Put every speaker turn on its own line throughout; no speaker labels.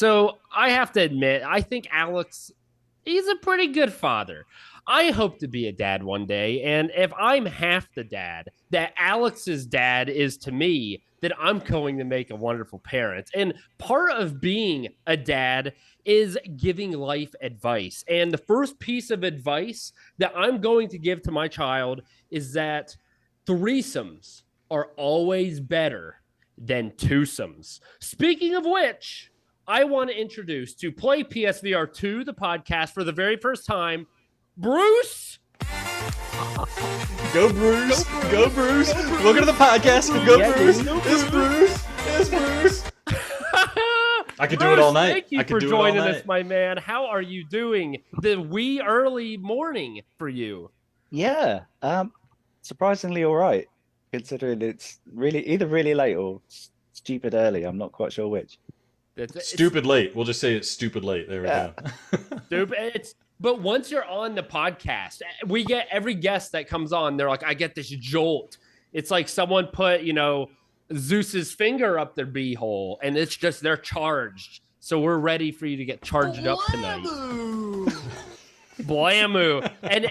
So I have to admit, I think Alex, he's a pretty good father. I hope to be a dad one day. And if I'm half the dad that Alex's dad is to me, then I'm going to make a wonderful parent. And part of being a dad is giving life advice. And the first piece of advice that I'm going to give to my child is that threesomes are always better than twosomes. Speaking of which, I want to introduce to Play PSVR 2, the podcast, for the very first time, Bruce.
Go Bruce! Go Bruce! Welcome to the podcast. Go Bruce! It's Bruce! It's Bruce! I could do it all night.
Thank you for joining us, my man. How are you doing? The wee early morning for you.
Yeah, surprisingly all right, considering it's either really late or stupid early. I'm not quite sure which.
Stupid late. We'll just say it's stupid late. There we go.
Stupid. But once you're on the podcast, we get every guest that comes on, they're like, I get this jolt. It's like someone put, Zeus's finger up their beehole, and it's just they're charged. So we're ready for you to get charged up tonight. Blammoo. And,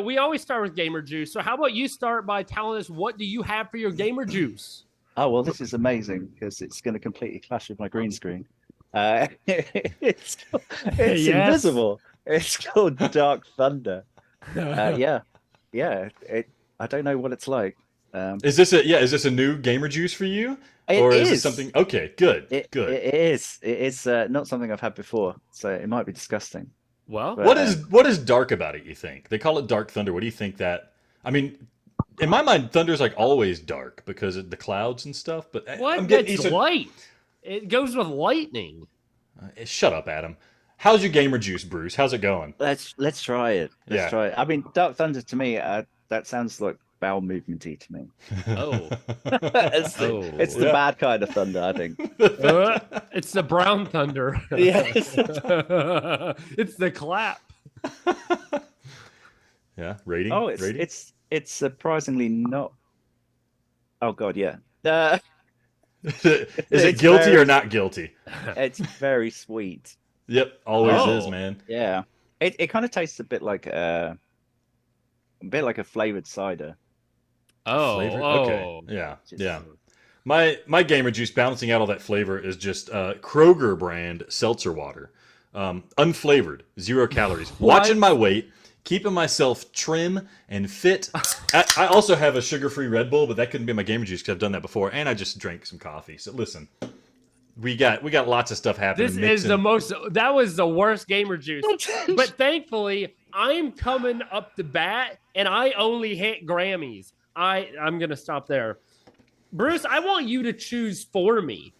we always start with Gamer Juice. So how about you start by telling us, what do you have for your Gamer Juice?
Oh, well, this is amazing because it's going to completely clash with my green screen. It's yes. Invisible. It's called Dark Thunder. I don't know what it's like.
Is this a new Gamer Juice for you? Or is it something? Okay, good.
It is. It is not something I've had before, so it might be disgusting.
Well,
but, what is dark about it, you think? They call it Dark Thunder. What do you think that... I mean, in my mind, Thunder's like always dark because of the clouds and stuff, but
what? It's light. It goes with lightning.
Shut up, Adam. How's your Gamer Juice, Bruce? How's it going?
Let's try it. Let's try it. I mean, Dark Thunder to me, that sounds like bowel movement-y to me.
Oh.
It's the bad kind of thunder, I think.
It's the brown thunder.
Yes.
It's the clap.
Yeah, rating?
Oh,
rating?
It's surprisingly not. Oh, God, yeah.
Is it guilty or not guilty?
It's very sweet.
Yep, always is, man.
Yeah, it kind of tastes a bit like a flavored cider.
Okay, yeah. My Gamer Juice balancing out all that flavor is just Kroger brand seltzer water, unflavored, 0 calories. Watching my weight, keeping myself trim and fit. I also have a sugar-free Red Bull, but that couldn't be my Gamer Juice because I've done that before, and I just drank some coffee. So listen. We got lots of stuff happening.
That was the worst Gamer Juice. But thankfully, I'm coming up to bat, and I only hit Grammys. I'm going to stop there. Bruce, I want you to choose for me.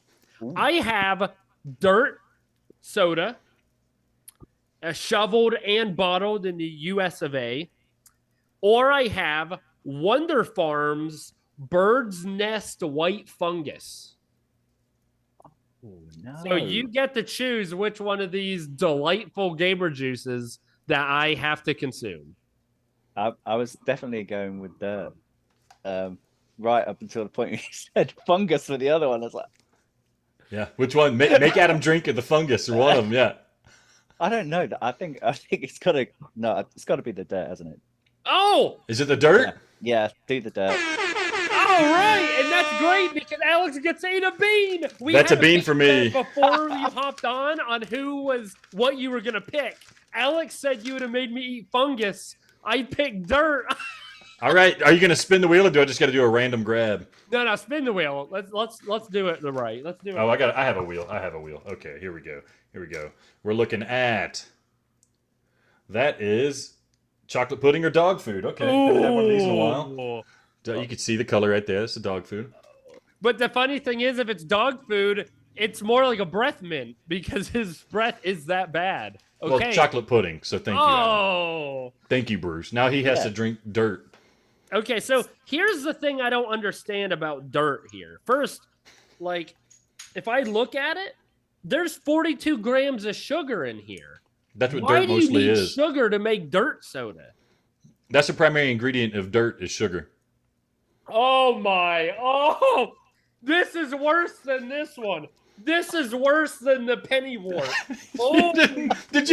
Ooh. I have Dirt soda, shoveled and bottled in the US of A, or I have Wonder Farms Bird's Nest White Fungus.
Oh, no.
So you get to choose which one of these delightful Gamer Juices that I have to consume.
I was definitely going with Dirt. Right up until the point where you said fungus for the other one. I was like,
yeah, which one? Make Adam drink the fungus or one of them. Yeah.
I don't know. I think it's got to be the Dirt, hasn't it?
Oh,
is it the Dirt?
Yeah, do the Dirt.
All right, and that's great because Alex gets to eat a bean.
That's a bean for me.
Before you hopped on what you were gonna pick, Alex said you would have made me eat fungus. I picked Dirt.
All right, are you gonna spin the wheel or do I just got to do a random grab?
No, spin the wheel. Let's do it right. Let's do it.
Oh, I have a wheel. Okay, here we go. We're looking at that is chocolate pudding or dog food. Okay, haven't had one of these in a while. You can see the color right there. It's the dog food.
But the funny thing is, if it's dog food, it's more like a breath mint because his breath is that bad. Okay.
Well, chocolate pudding. So thank you.
Oh.
Thank you, Bruce. Now he has to drink Dirt.
Okay, so here's the thing I don't understand about Dirt here. First, if I look at it, there's 42 grams of sugar in here.
That's what
Why
Dirt mostly
is. Why do you need
is.
Sugar to make Dirt soda?
That's the primary ingredient of Dirt is sugar.
Oh my! Oh, this is worse than this one. This is worse than the Pennywort.
Oh, did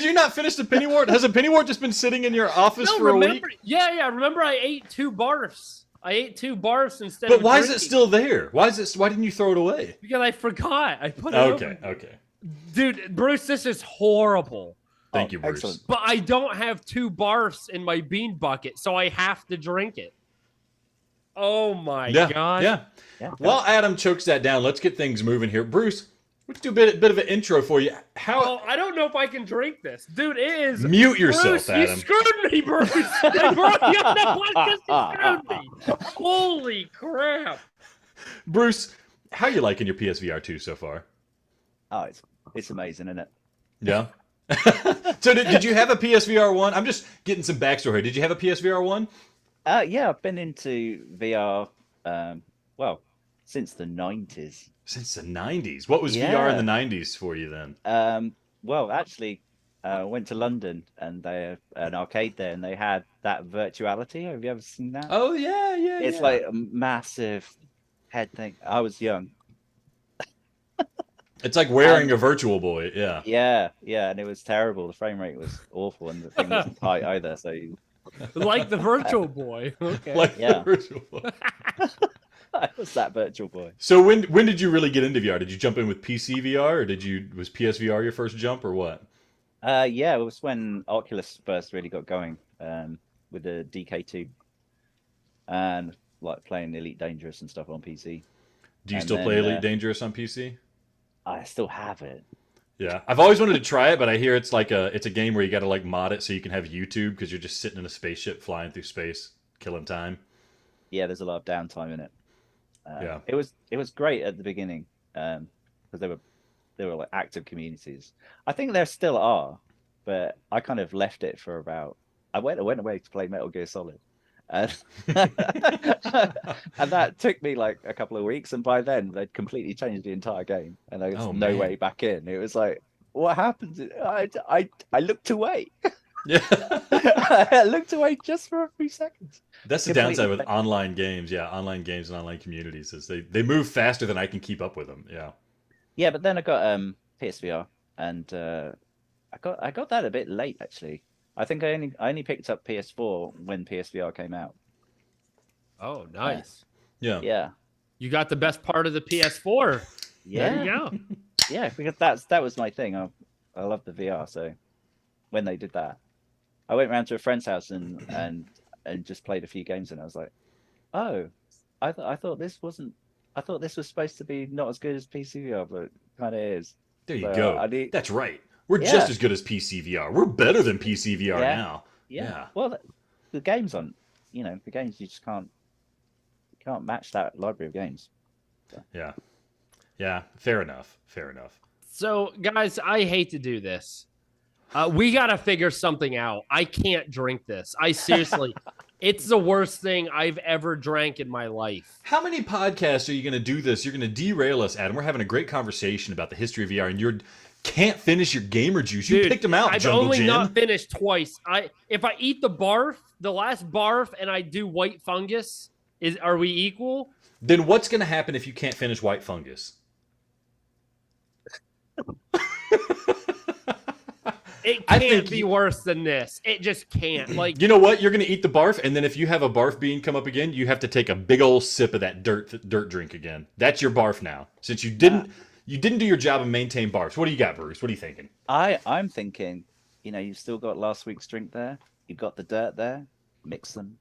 you not finish the Pennywort? Has a Pennywort just been sitting in your office for a week?
Yeah. Remember, I ate 2 barfs. I ate 2 barfs instead.
But why is it still there? Why didn't you throw it away?
Because I forgot. I put it. Okay. Dude, Bruce, this is horrible.
Thank you, Bruce.
Excellent.
But I don't have 2 barfs in my bean bucket, so I have to drink it. Oh my god.
Yeah. While Adam chokes that down, let's get things moving here. Bruce, let's do a bit of an intro for you.
I don't know if I can drink this. Dude, it is...
Mute yourself,
Bruce,
Adam.
You screwed me, Bruce. I brought you on the podcast, you screwed me. Holy crap.
Bruce, how are you liking your PSVR 2 so far?
Oh, it's amazing, isn't it?
Yeah. So did you have a PSVR 1? I'm just getting some backstory here. Did you have a PSVR 1?
Yeah, I've been into VR, since the 90s.
Since the 90s? What was VR in the 90s for you then?
Actually, I went to London and they have an arcade there and they had that virtuality. Have you ever seen that?
Oh, yeah.
It's like a massive head thing. I was young.
It's like wearing a Virtual Boy, yeah.
Yeah, and it was terrible. The frame rate was awful and the thing wasn't tight either, so...
Like the Virtual Boy. Okay.
The Virtual Boy.
I was that Virtual Boy.
So when did you really get into VR? Did you jump in with PC VR, or was PSVR your first jump, or what?
Yeah, it was when Oculus first really got going with the DK2 and like playing Elite Dangerous and stuff on PC.
Do you still play Elite Dangerous on PC?
I still have it.
Yeah, I've always wanted to try it, but I hear it's a game where you got to like mod it so you can have YouTube because you're just sitting in a spaceship flying through space, killing time.
Yeah, there's a lot of downtime in it.
Yeah,
it was great at the beginning because they were like active communities. I think there still are, but I kind of left it for about. I went away to play Metal Gear Solid, and and that took me like a couple of weeks. And by then, they'd completely changed the entire game, and there was no way back in. It was like, what happened? I looked away.
Yeah,
I looked away just for a few seconds.
That's the downside with online games. Yeah, online games and online communities is they move faster than I can keep up with them. Yeah.
Yeah, but then I got PSVR, and I got that a bit late actually. I think I only picked up PS4 when PSVR came out.
Oh, nice.
Yeah.
You got the best part of the PS4.
Yeah.
There you go.
Yeah, because that was my thing. I love the VR, so when they did that, I went round to a friend's house and just played a few games, and I was like, oh, I thought this wasn't. I thought this was supposed to be not as good as PCVR, but it kind of is.
There you go. That's right. We're just as good as PCVR. We're better than PCVR now.
Yeah. Well, the games on, the games you just can't match that library of games. So.
Yeah. Fair enough.
So, guys, I hate to do this. We got to figure something out. I can't drink this. I seriously, it's the worst thing I've ever drank in my life.
How many podcasts are you going to do this? You're going to derail us, Adam. We're having a great conversation about the history of VR, and you can't finish your gamer juice. You picked them out,
I've
Jungle
only
Jim.
not finished twice. If I eat the last barf, and I do white fungus, are we equal?
Then what's going to happen if you can't finish white fungus?
It can't be worse than this. It just can't. Like,
you know what? You're going to eat the barf, and then if you have a barf bean come up again, you have to take a big old sip of that dirt drink again. That's your barf now. Since you didn't do your job and maintain barfs. What do you got, Bruce? What are you thinking?
I'm thinking, you've still got last week's drink there. You've got the dirt there. Mix them.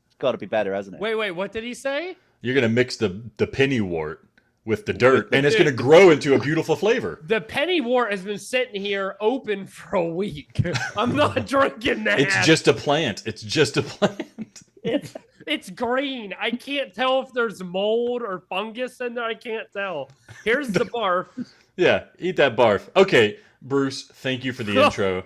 It's got to be better, hasn't it?
Wait. What did he say?
You're going to mix the Pennywort with the dirt, and it's going to grow into a beautiful flavor.
The Pennywort has been sitting here open for a week. I'm not drinking that.
It's just a plant.
It's green. I can't tell if there's mold or fungus in there. I can't tell. Here's the barf.
Yeah, eat that barf. Okay, Bruce, thank you for the intro.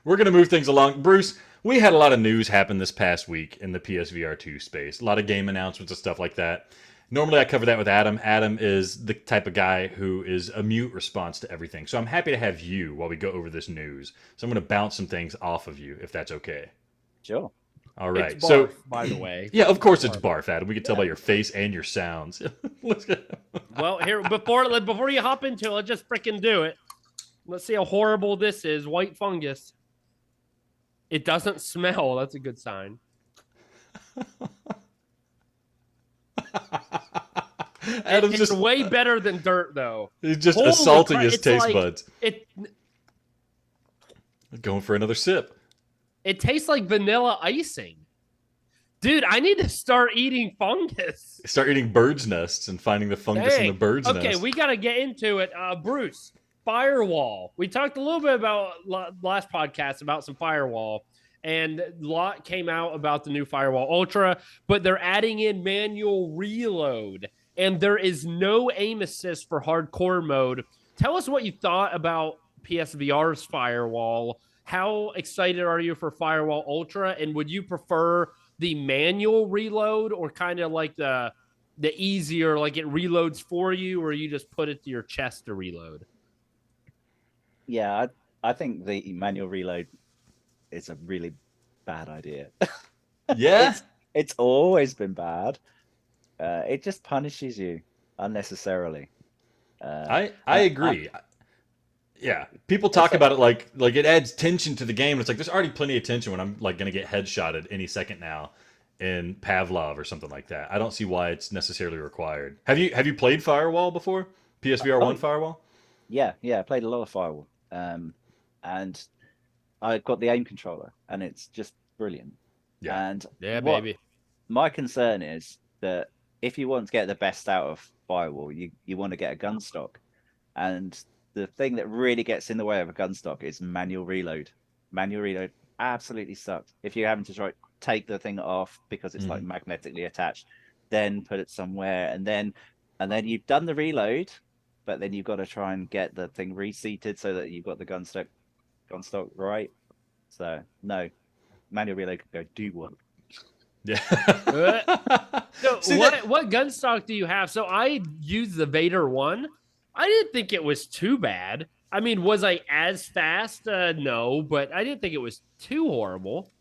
We're going to move things along. Bruce, we had a lot of news happen this past week in the PSVR 2 space. A lot of game announcements and stuff like that. Normally I cover that with Adam. Adam is the type of guy who is a mute response to everything. So I'm happy to have you while we go over this news. So I'm going to bounce some things off of you, if that's okay.
Sure.
All right.
It's
So,
barf, by the way.
yeah, of course it's barf, Adam. We can tell by your face and your sounds. Let's go.
Well, here before you hop into it, let's just freaking do it. Let's see how horrible this is. White fungus. It doesn't smell. That's a good sign.
Adam's
It's
just
way better than dirt, though.
he's just
Holy
assaulting
crap,
his
it's
taste
like-
buds.
It
Going for another sip.
it tastes like vanilla icing. Dude, I need to start eating fungus.
Start eating birds' nests and finding the fungus in the bird's nest.
Okay, we got to get into it. Bruce, Firewall. We talked a little bit about last podcast about some Firewall, and a lot came out about the new Firewall Ultra, but they're adding in manual reload, and there is no aim assist for hardcore mode. Tell us what you thought about PSVR's Firewall. How excited are you for Firewall Ultra, and would you prefer the manual reload or kind of like the easier, like it reloads for you, or you just put it to your chest to reload?
Yeah, I think the manual reload is a really bad idea.
Yeah,
it's always been bad. It just punishes you unnecessarily.
I agree. Yeah, people talk about it like it adds tension to the game. It's like there's already plenty of tension when I'm like going to get headshotted any second now in Pavlov or something like that. I don't see why it's necessarily required. Have you played Firewall before? PSVR 1 Firewall?
Yeah, I played a lot of Firewall. And I got the aim controller, and it's just brilliant.
Yeah.
And
Baby.
My concern is that if you want to get the best out of Firewall, you want to get a gun stock. And the thing that really gets in the way of a gun stock is manual reload. Manual reload absolutely sucks. If you're having to try take the thing off because it's like magnetically attached, then put it somewhere, and then you've done the reload, but then you've got to try and get the thing reseated so that you've got the gun stock right. So no, manual reload could go do one.
Yeah.
So
See,
what gun stock do you have? So I used the Vader one. I didn't think it was too bad. I mean, was I as fast? No, but I didn't think it was too horrible.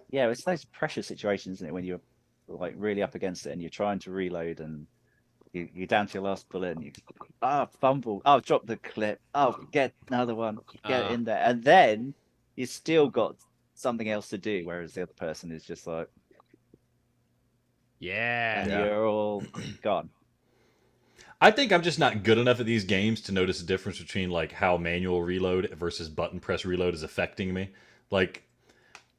Yeah, it's those pressure situations, isn't it, when you're like really up against it and you're trying to reload and you're down to your last bullet and you fumble, drop the clip, get another one, get it in there, and then you still got something else to do, whereas the other person is just like, and you're all gone.
I think I'm just not good enough at these games to notice the difference between like how manual reload versus button press reload is affecting me. Like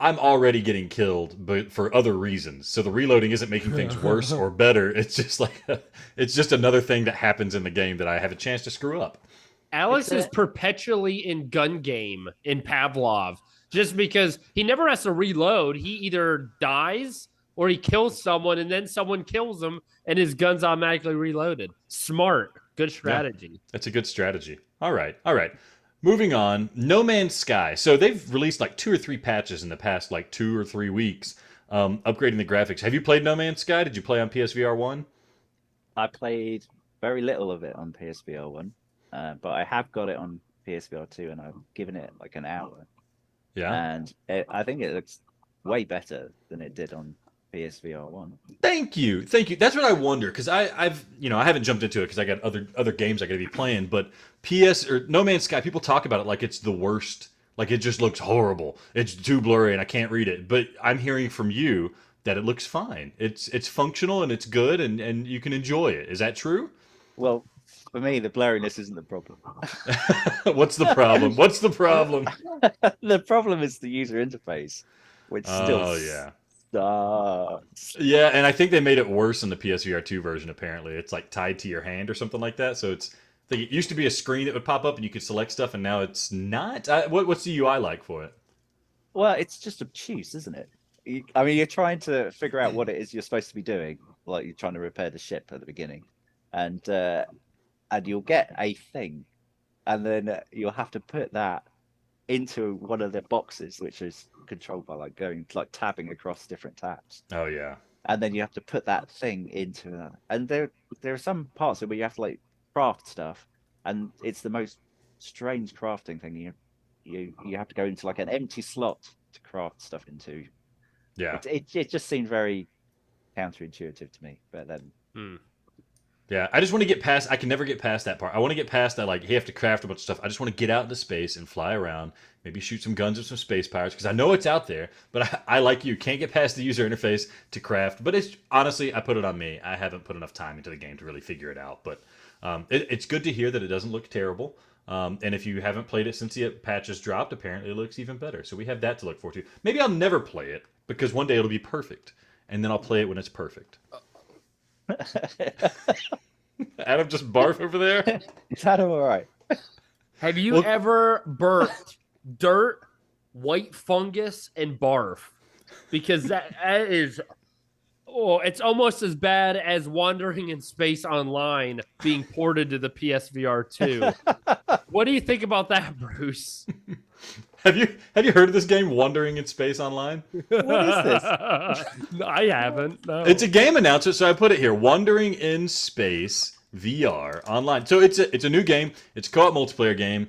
I'm already getting killed, but for other reasons. So the reloading isn't making things worse or better. It's just like it's just another thing that happens in the game that I have a chance to screw up.
Alex is perpetually in gun game in Pavlov just because he never has to reload. He either dies or he kills someone and then someone kills him and his gun's automatically reloaded. Smart. Good strategy.
Yeah, that's a good strategy. All right. Moving on, No Man's Sky. So they've released like 2 or 3 patches in the past like 2 or 3 weeks, upgrading the graphics. Have you played No Man's Sky? Did you play on PSVR 1?
I played very little of it on PSVR 1, but I have got it on PSVR 2, and I've given it like an hour.
Yeah.
And I think it looks way better than it did on PSVR 1.
Thank you. That's what I wonder, because I haven't jumped into it because I got other games I got to be playing. But No Man's Sky, people talk about it like it's the worst, like it just looks horrible. It's too blurry and I can't read it. But I'm hearing from you that it looks fine. It's functional and it's good and you can enjoy it. Is that true?
Well, for me, the blurriness isn't the problem.
What's the problem?
The problem is the user interface, which still sucks.
Yeah, and I think they made it worse in the PSVR 2 version, apparently. It's like tied to your hand or something like that. So it used to be a screen that would pop up and you could select stuff, and now it's not. What's the UI like for it?
Well, it's just obtuse, isn't it? I mean, you're trying to figure out what it is you're supposed to be doing. Like you're trying to repair the ship at the beginning. And you'll get a thing. And then you'll have to put that into one of the boxes, which is controlled by like tabbing across different tabs.
Oh yeah.
And then you have to put that thing into that. And there are some parts where you have to like craft stuff, and it's the most strange crafting thing. You have to go into like an empty slot to craft stuff into,
Yeah.
It just seemed very counterintuitive to me. But then,
Yeah, I just want to get past. I can never get past that part. I want to get past that. Like, you have to craft a bunch of stuff. I just want to get out into space and fly around. Maybe shoot some guns with some space pirates because I know it's out there. But I like you, can't get past the user interface to craft. But it's honestly, I put it on me. I haven't put enough time into the game to really figure it out. But it's good to hear that it doesn't look terrible. And if you haven't played it since the patch has dropped, apparently it looks even better. So we have that to look forward to. Maybe I'll never play it because one day it'll be perfect, and then I'll play it when it's perfect. Adam just barf over there.
Is Adam all right?
Have you ever burped dirt, white fungus, and barf? Because that is, it's almost as bad as Wandering in Space Online being ported to the PSVR 2. What do you think about that, Bruce?
Have you heard of this game, Wandering in Space Online?
What is this?
I haven't. No.
It's a game announcer, so I put it here: Wandering in Space VR Online. So it's a new game. It's a co-op multiplayer game.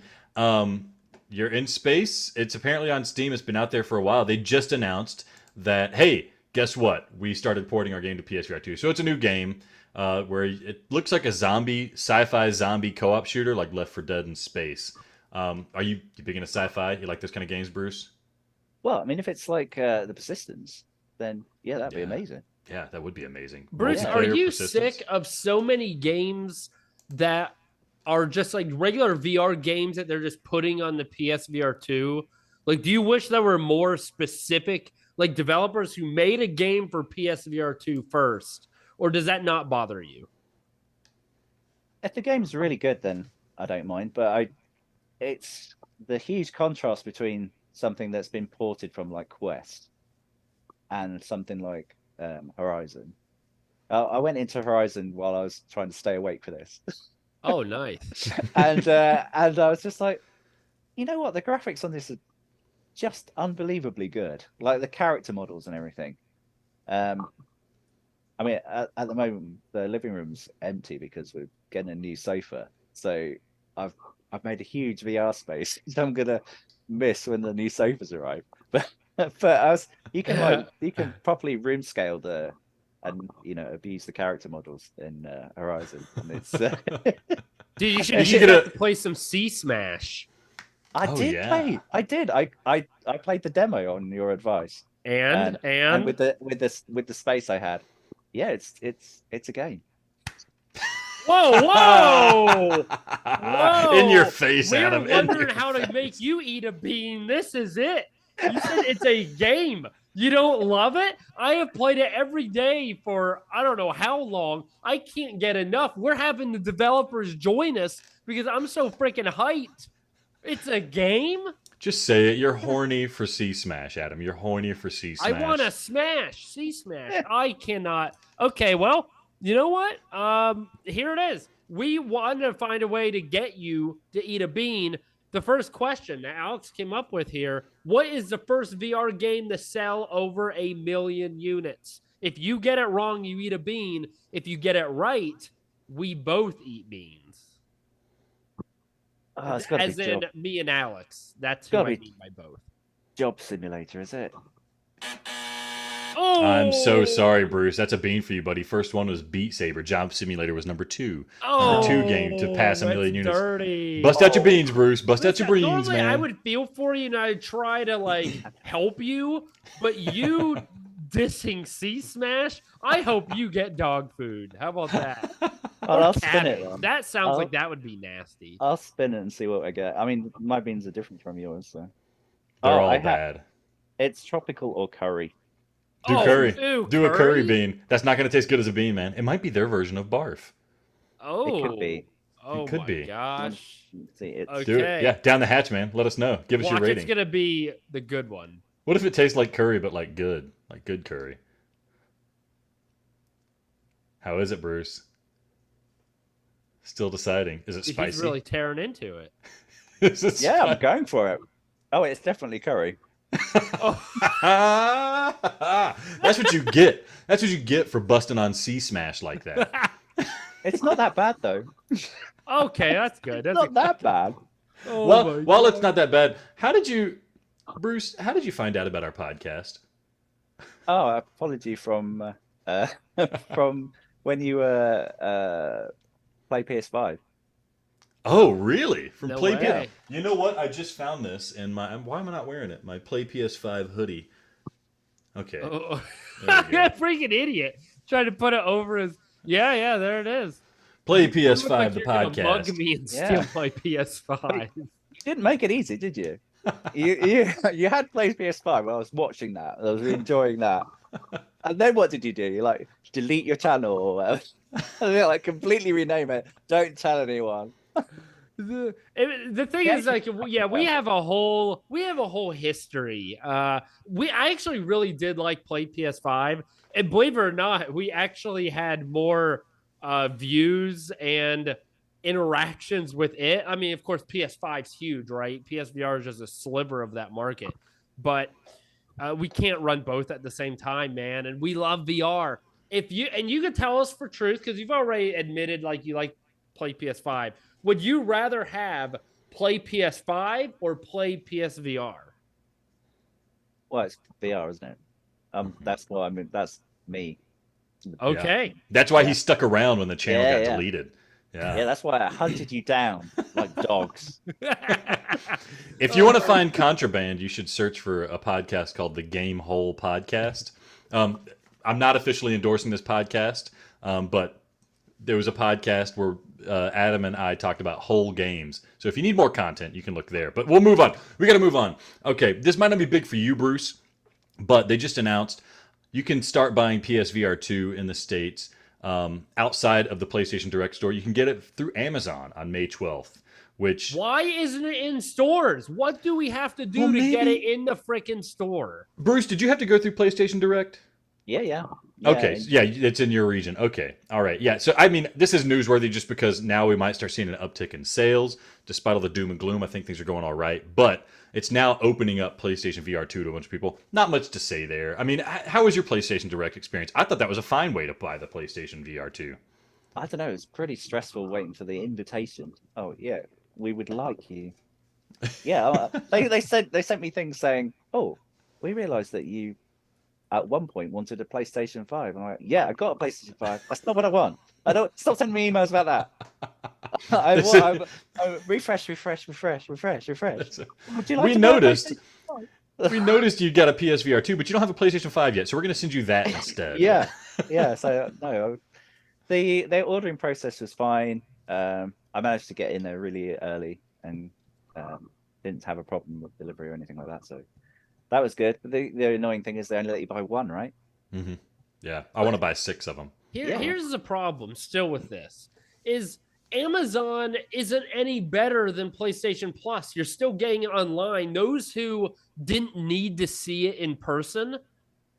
You're in space. It's apparently on Steam. It's been out there for a while. They just announced that, hey, guess what? We started porting our game to PSVR 2. So it's a new game where it looks like a sci-fi zombie co-op shooter, like Left 4 Dead in space. Are you big into sci-fi? You like those kind of games, Bruce?
Well, I mean, if it's like The Persistence, then yeah, that'd be amazing.
Yeah, that would be amazing.
Bruce, are you sick of so many games that are just like regular VR games that they're just putting on the PSVR 2? Like, do you wish there were more specific, like, developers who made a game for PSVR 2 first? Or does that not bother you?
If the game's really good, then I don't mind. But it's the huge contrast between something that's been ported from like Quest and something like Horizon. I went into Horizon while I was trying to stay awake for this.
Oh, nice.
and I was just like, you know what? The graphics on this are just unbelievably good. Like the character models and everything. I mean, at the moment, the living room's empty because we're getting a new sofa. So I've made a huge VR space, which I'm gonna miss when the new sofas arrive. But you can properly room scale and abuse the character models in Horizon. And it's
dude, you should play some Sea Smash.
I did. I played the demo on your advice.
And
with the space I had, yeah, it's a game.
Whoa!
In your face, Adam.
We're wondering how to make you eat a bean. This is it. You said it's a game. You don't love it? I have played it every day for I don't know how long. I can't get enough. We're having the developers join us because I'm so freaking hyped. It's a game?
Just say it. You're horny for Sea Smash, Adam. You're horny for Sea Smash.
I want to smash Sea Smash. I cannot. Okay, well, you know what? Here it is. We want to find a way to get you to eat a bean. The first question that Alex came up with here: what is the first VR game to sell over 1 million units? If you get it wrong, you eat a bean. If you get it right, we both eat beans.
Oh, it's gotta
As
be
in
job.
me and Alex. That's who I mean by both.
Job Simulator, is it?
Oh!
I'm so sorry, Bruce. That's a bean for you, buddy. First one was Beat Saber. Job Simulator was number 2.
Oh,
number 2 game to pass 1 million units.
Dirty.
Bust out your beans, Bruce. Bust out your beans,
Normally,
man.
I would feel for you and I'd try to like help you, but you dissing Sea Smash. I hope you get dog food. How about that?
I'll spin it. Then.
That sounds like that would be nasty.
I'll spin it and see what I get. I mean, my beans are different from yours, so
they're all bad.
It's tropical or curry.
Do curry.
Ew,
Do a curry bean. That's not going to taste good as a bean, man. It might be their version of barf.
Oh, it could be.
Oh,
it could be.
Gosh.
See, it's...
Okay.
Do it. Yeah, down the hatch, man. Let us know. Give us your rating.
It's going to be the good one.
What if it tastes like curry, but like good curry? How is it, Bruce? Still deciding. Is it spicy?
He's really tearing into it.
Is it
yeah, I'm going for it. Oh, it's definitely curry.
That's what you get. That's what you get for busting on Sea Smash like that.
It's not that bad though.
Okay, that's good. That's
not that bad.
Oh
well, it's not that bad. Bruce? How did you find out about our podcast?
Oh, apology from from when you play PS5.
Oh, really? From
No
Play PS.
way.
You know what? I just found this in my. Why am I not wearing it? My Play PS5 hoodie. Okay,
Oh,
there we go.
freaking idiot! Trying to put it over his. Yeah, there it is.
Play
You look
PS5,
like
the
you're gonna mug
podcast.
me and steal
Yeah.
my
But
PS5.
you didn't make it easy, did you? You had played PS5. I was watching that. I was enjoying that. And then what did you do? You like delete your channel or whatever. Like completely rename it. Don't tell anyone.
The thing
Yeah,
is, like, yeah, we have a whole history. I actually really did like play PS5, and believe it or not, we actually had more views and interactions with it. I mean, of course, PS5's huge, right? PSVR is just a sliver of that market, but we can't run both at the same time, man. And we love VR. If you can tell us for truth, because you've already admitted like you like play PS5. Would you rather have play PS5 or play PSVR?
Well, it's VR, isn't it? That's what I mean. That's me.
Okay.
Yeah. That's why
Yeah.
he stuck around when the channel got
Yeah.
deleted.
Yeah, that's why I hunted you down like dogs.
If you want to find contraband, you should search for a podcast called the Game Hole Podcast. I'm not officially endorsing this podcast, but there was a podcast where Adam and I talked about whole games. So if you need more content, you can look there. But we'll move on. We got to move on. Okay, this might not be big for you, Bruce, but they just announced you can start buying PSVR 2 in the States outside of the PlayStation Direct store. You can get it through Amazon on May 12th. Which
Why isn't it in stores? What do we have to do to get it in the freaking store?
Bruce, did you have to go through PlayStation Direct?
Yeah.
Okay, yeah, it's in your region. Okay, all right, yeah. So I mean, this is newsworthy just because now we might start seeing an uptick in sales, despite all the doom and gloom. I think things are going all right, but it's now opening up PlayStation VR 2 to a bunch of people. Not much to say there. I mean, how was your PlayStation Direct experience? I thought that was a fine way to buy the PlayStation VR 2.
I don't know. It's pretty stressful waiting for the invitation. Oh yeah, we would like you. Yeah, they sent me things saying, "Oh, we realised that you at one point wanted a PlayStation 5." I'm like, "Yeah, I got a PlayStation 5. That's not what I want. I don't stop sending me emails about that." I refresh. Would you like
We
to buy a
noticed.
PlayStation 5?
We noticed you got a PSVR 2, but you don't have a PlayStation 5 yet, so we're going to send you that instead.
Yeah. So no, the ordering process was fine. I managed to get in there really early and didn't have a problem with delivery or anything like that. So that was good. But the annoying thing is they only let you buy one, right?
Mm-hmm. Yeah, I want to buy 6 of them.
Here's the problem still with this is Amazon isn't any better than PlayStation Plus. You're still getting it online. Those who didn't need to see it in person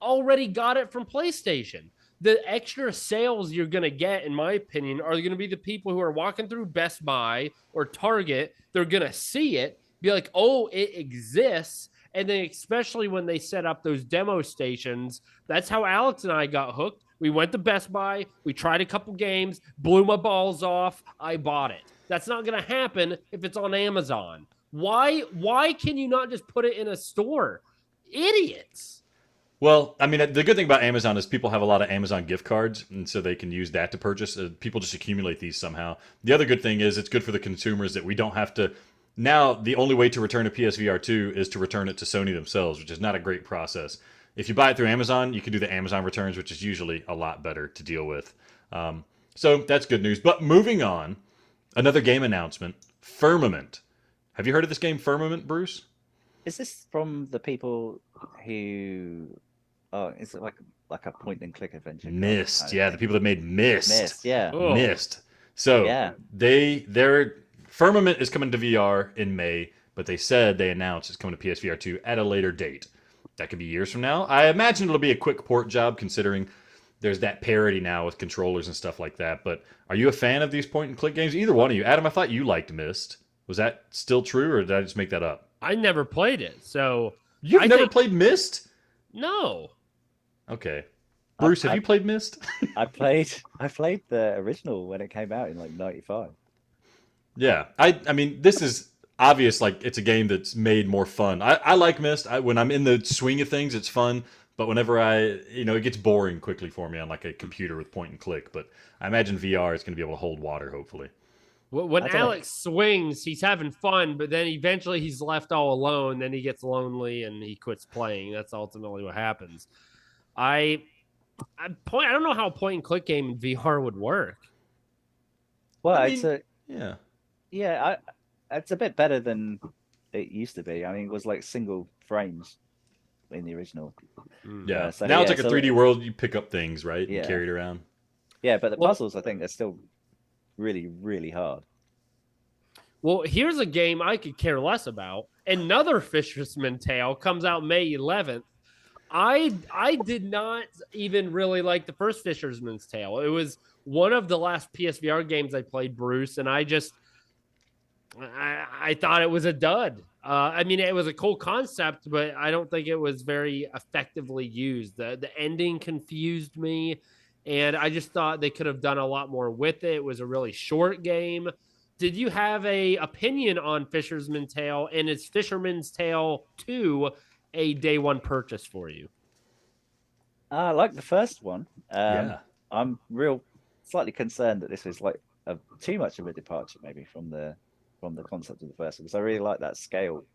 already got it from PlayStation. The extra sales you're going to get, in my opinion, are going to be the people who are walking through Best Buy or Target. They're going to see it, be like, oh, it exists. And then especially when they set up those demo stations, that's how Alex and I got hooked. We went to Best Buy. We tried a couple games, blew my balls off. I bought it. That's not going to happen if it's on Amazon. Why can you not just put it in a store? Idiots.
Well, I mean, the good thing about Amazon is people have a lot of Amazon gift cards, and so they can use that to purchase. People just accumulate these somehow. The other good thing is it's good for the consumers that we don't have to. Now, the only way to return a PSVR 2 is to return it to Sony themselves, which is not a great process. If you buy it through Amazon, you can do the Amazon returns, which is usually a lot better to deal with. So that's good news. But moving on, another game announcement, Firmament. Have you heard of this game, Firmament, Bruce?
Is this from the people who? Oh, is it like a point and click adventure?
Myst, yeah, the people that made Myst.
Myst, yeah.
Oh.
Myst. So
Yeah.
their Firmament is coming to VR in May, but they said they announced it's coming to PSVR 2 at a later date. That could be years from now. I imagine it'll be a quick port job considering there's that parity now with controllers and stuff like that. But are you a fan of these point and click games? Either one of you. Adam, I thought you liked Myst. Was that still true, or did I just make that up?
I never played it, so
You've never played Myst?
no.
Okay. Bruce, have you played Myst?
I played the original when it came out in like '95.
Yeah. I mean, this is obvious, like, it's a game that's made more fun. I like Myst. When I'm in the swing of things, it's fun. But whenever it gets boring quickly for me on like a computer with point and click. But I imagine VR is going to be able to hold water, hopefully.
When Alex swings, he's having fun, but then eventually he's left all alone. Then he gets lonely and he quits playing. That's ultimately what happens. I don't know how a point and click game in VR would work.
Well,
it's
a bit better than it used to be. I mean, it was like single frames in the original.
Yeah. Now it's like a 3D world. You pick up things, right?
Yeah.
And carry it around.
Yeah, but the puzzles, I think, are still really, really hard.
Well, here's a game I could care less about. Another Fisherman's Tale comes out May 11th. I did not even really like the first Fisherman's Tale. It was one of the last PSVR games I played, Bruce, and I thought it was a dud. I mean, it was a cool concept, but I don't think it was very effectively used. The ending confused me, and I just thought they could have done a lot more with it. It was a really short game. Did you have a opinion on Fisherman's Tale, and is Fisherman's Tale 2 a day one purchase for you?
I like the first one.
Yeah.
I'm slightly concerned that this is like too much of a departure maybe from the concept of the first one, because I really like that scale.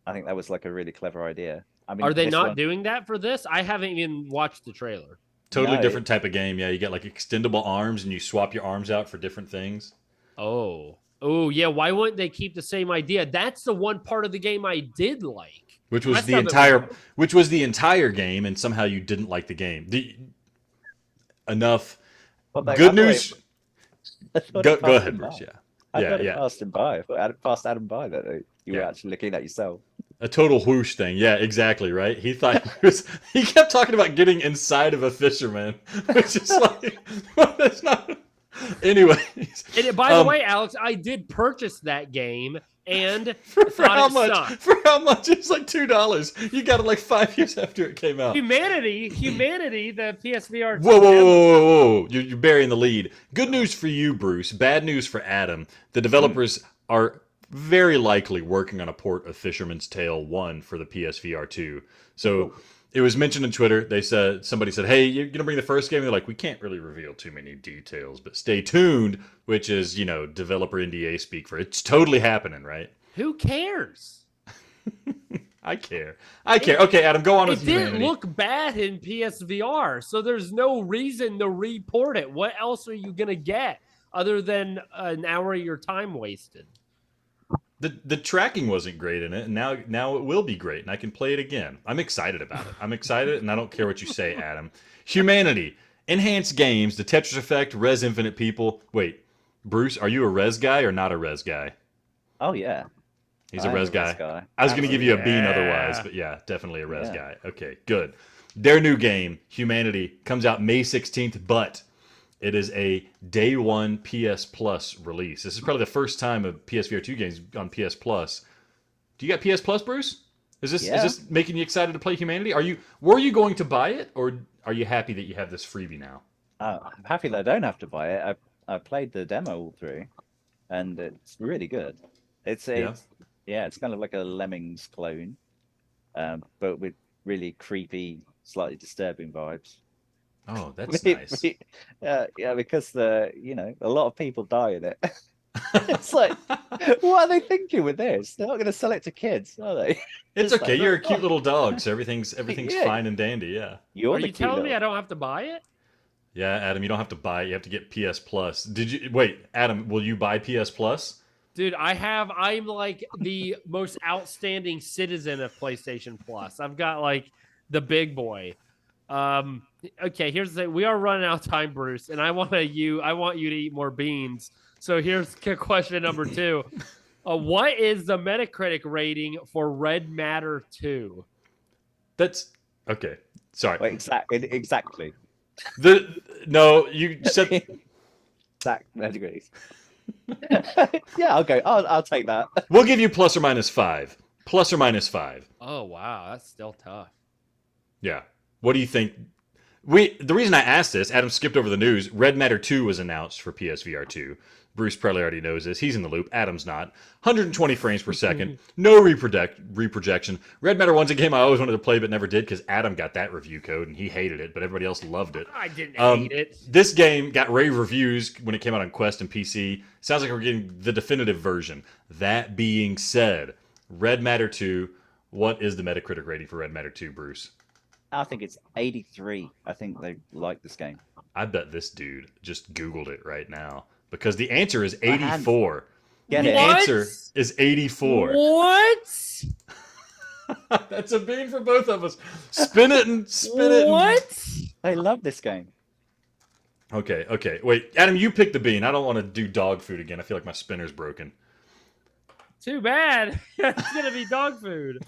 I think that was like a really clever idea. I mean,
are they not doing that for this? I haven't even watched the trailer.
Totally different type of game. Yeah, you get like extendable arms and you swap your arms out for different things.
Oh, yeah. Why wouldn't they keep the same idea? That's the one part of the game I did like.
Which was the entire game, and somehow you didn't like the game. Enough. Good news. Go ahead, Bruce. Yeah.
I thought it passed him by. I thought it passed Adam by that you were actually looking at yourself.
A total whoosh thing. Yeah, exactly, right? He thought he kept talking about getting inside of a fisherman, which is like, well, that's not. Anyways.
And by the way, Alex, I did purchase that game, and
for how much? For how much? It's like $2. You got it like 5 years after it came out.
Humanity, the PSVR.
Whoa! You're burying the lead. Good news for you, Bruce. Bad news for Adam. The developers are very likely working on a port of Fisherman's Tale 1 for the PSVR 2. So it was mentioned on Twitter. Somebody said, "Hey, you're gonna bring the first game?" They're like, "We can't really reveal too many details, but stay tuned." Which is, developer NDA speak for it's totally happening, right?
Who cares?
I care. Okay, Adam, go on with
Humanity. It didn't look bad in PSVR, so there's no reason to report it. What else are you gonna get other than an hour of your time wasted?
The tracking wasn't great in it, and now it will be great, and I can play it again. I'm excited about it. I'm excited, and I don't care what you say, Adam. Humanity, enhanced games, the Tetris Effect, Res Infinite People. Wait, Bruce, are you a Res guy or not a Res guy?
Oh yeah,
he's a Res guy. I was going to give you a bean otherwise, but yeah, definitely a Res guy. Okay, good. Their new game, Humanity, comes out May 16th, but it is a day one PS Plus release. This is probably the first time a PSVR 2 game's on PS Plus. Do you got PS Plus, Bruce? Is this making you excited to play Humanity? Were you going to buy it, or are you happy that you have this freebie now?
I'm happy that I don't have to buy it. I played the demo all through, and it's really good. It's kind of like a Lemmings clone, but with really creepy, slightly disturbing vibes.
Oh, that's nice.
Yeah, because a lot of people die in it. It's like, what are they thinking with this? They're not going to sell it to kids, are they?
It's okay. You're a cute little dog, so everything's fine and dandy. Yeah.
Are you telling me I don't have to buy it?
Yeah, Adam, you don't have to buy it. You have to get PS Plus. Wait, Adam, will you buy PS Plus?
Dude, I'm like the most outstanding citizen of PlayStation Plus. I've got like the big boy. Okay, here's the thing. We are running out of time, Bruce, and I want you to eat more beans. So here's question number 2. What is the Metacritic rating for Red Matter 2?
That's okay. Sorry.
Wait, exactly.
You said
exact Metacritic. Yeah, okay. I'll take that.
We'll give you plus or minus 5. Plus or minus 5.
Oh wow, that's still tough.
Yeah. What do you think? The reason I asked this, Adam skipped over the news. Red Matter 2 was announced for PSVR 2. Bruce probably already knows this. He's in the loop. Adam's not. 120 frames per second. No reprojection. Red Matter 1's a game I always wanted to play but never did because Adam got that review code and he hated it, but everybody else loved it.
I didn't hate it.
This game got rave reviews when it came out on Quest and PC. Sounds like we're getting the definitive version. That being said, Red Matter 2, what is the Metacritic rating for Red Matter 2, Bruce?
I think it's 83. I think they like this game.
I bet this dude just Googled it right now because the answer is 84.
Get
the
it.
answer is 84.
What?
That's a bean for both of us. Spin it and spin it.
What?
I love this game.
Okay. Wait, Adam, you pick the bean. I don't want to do dog food again. I feel like my spinner's broken.
Too bad. It's going to be dog food.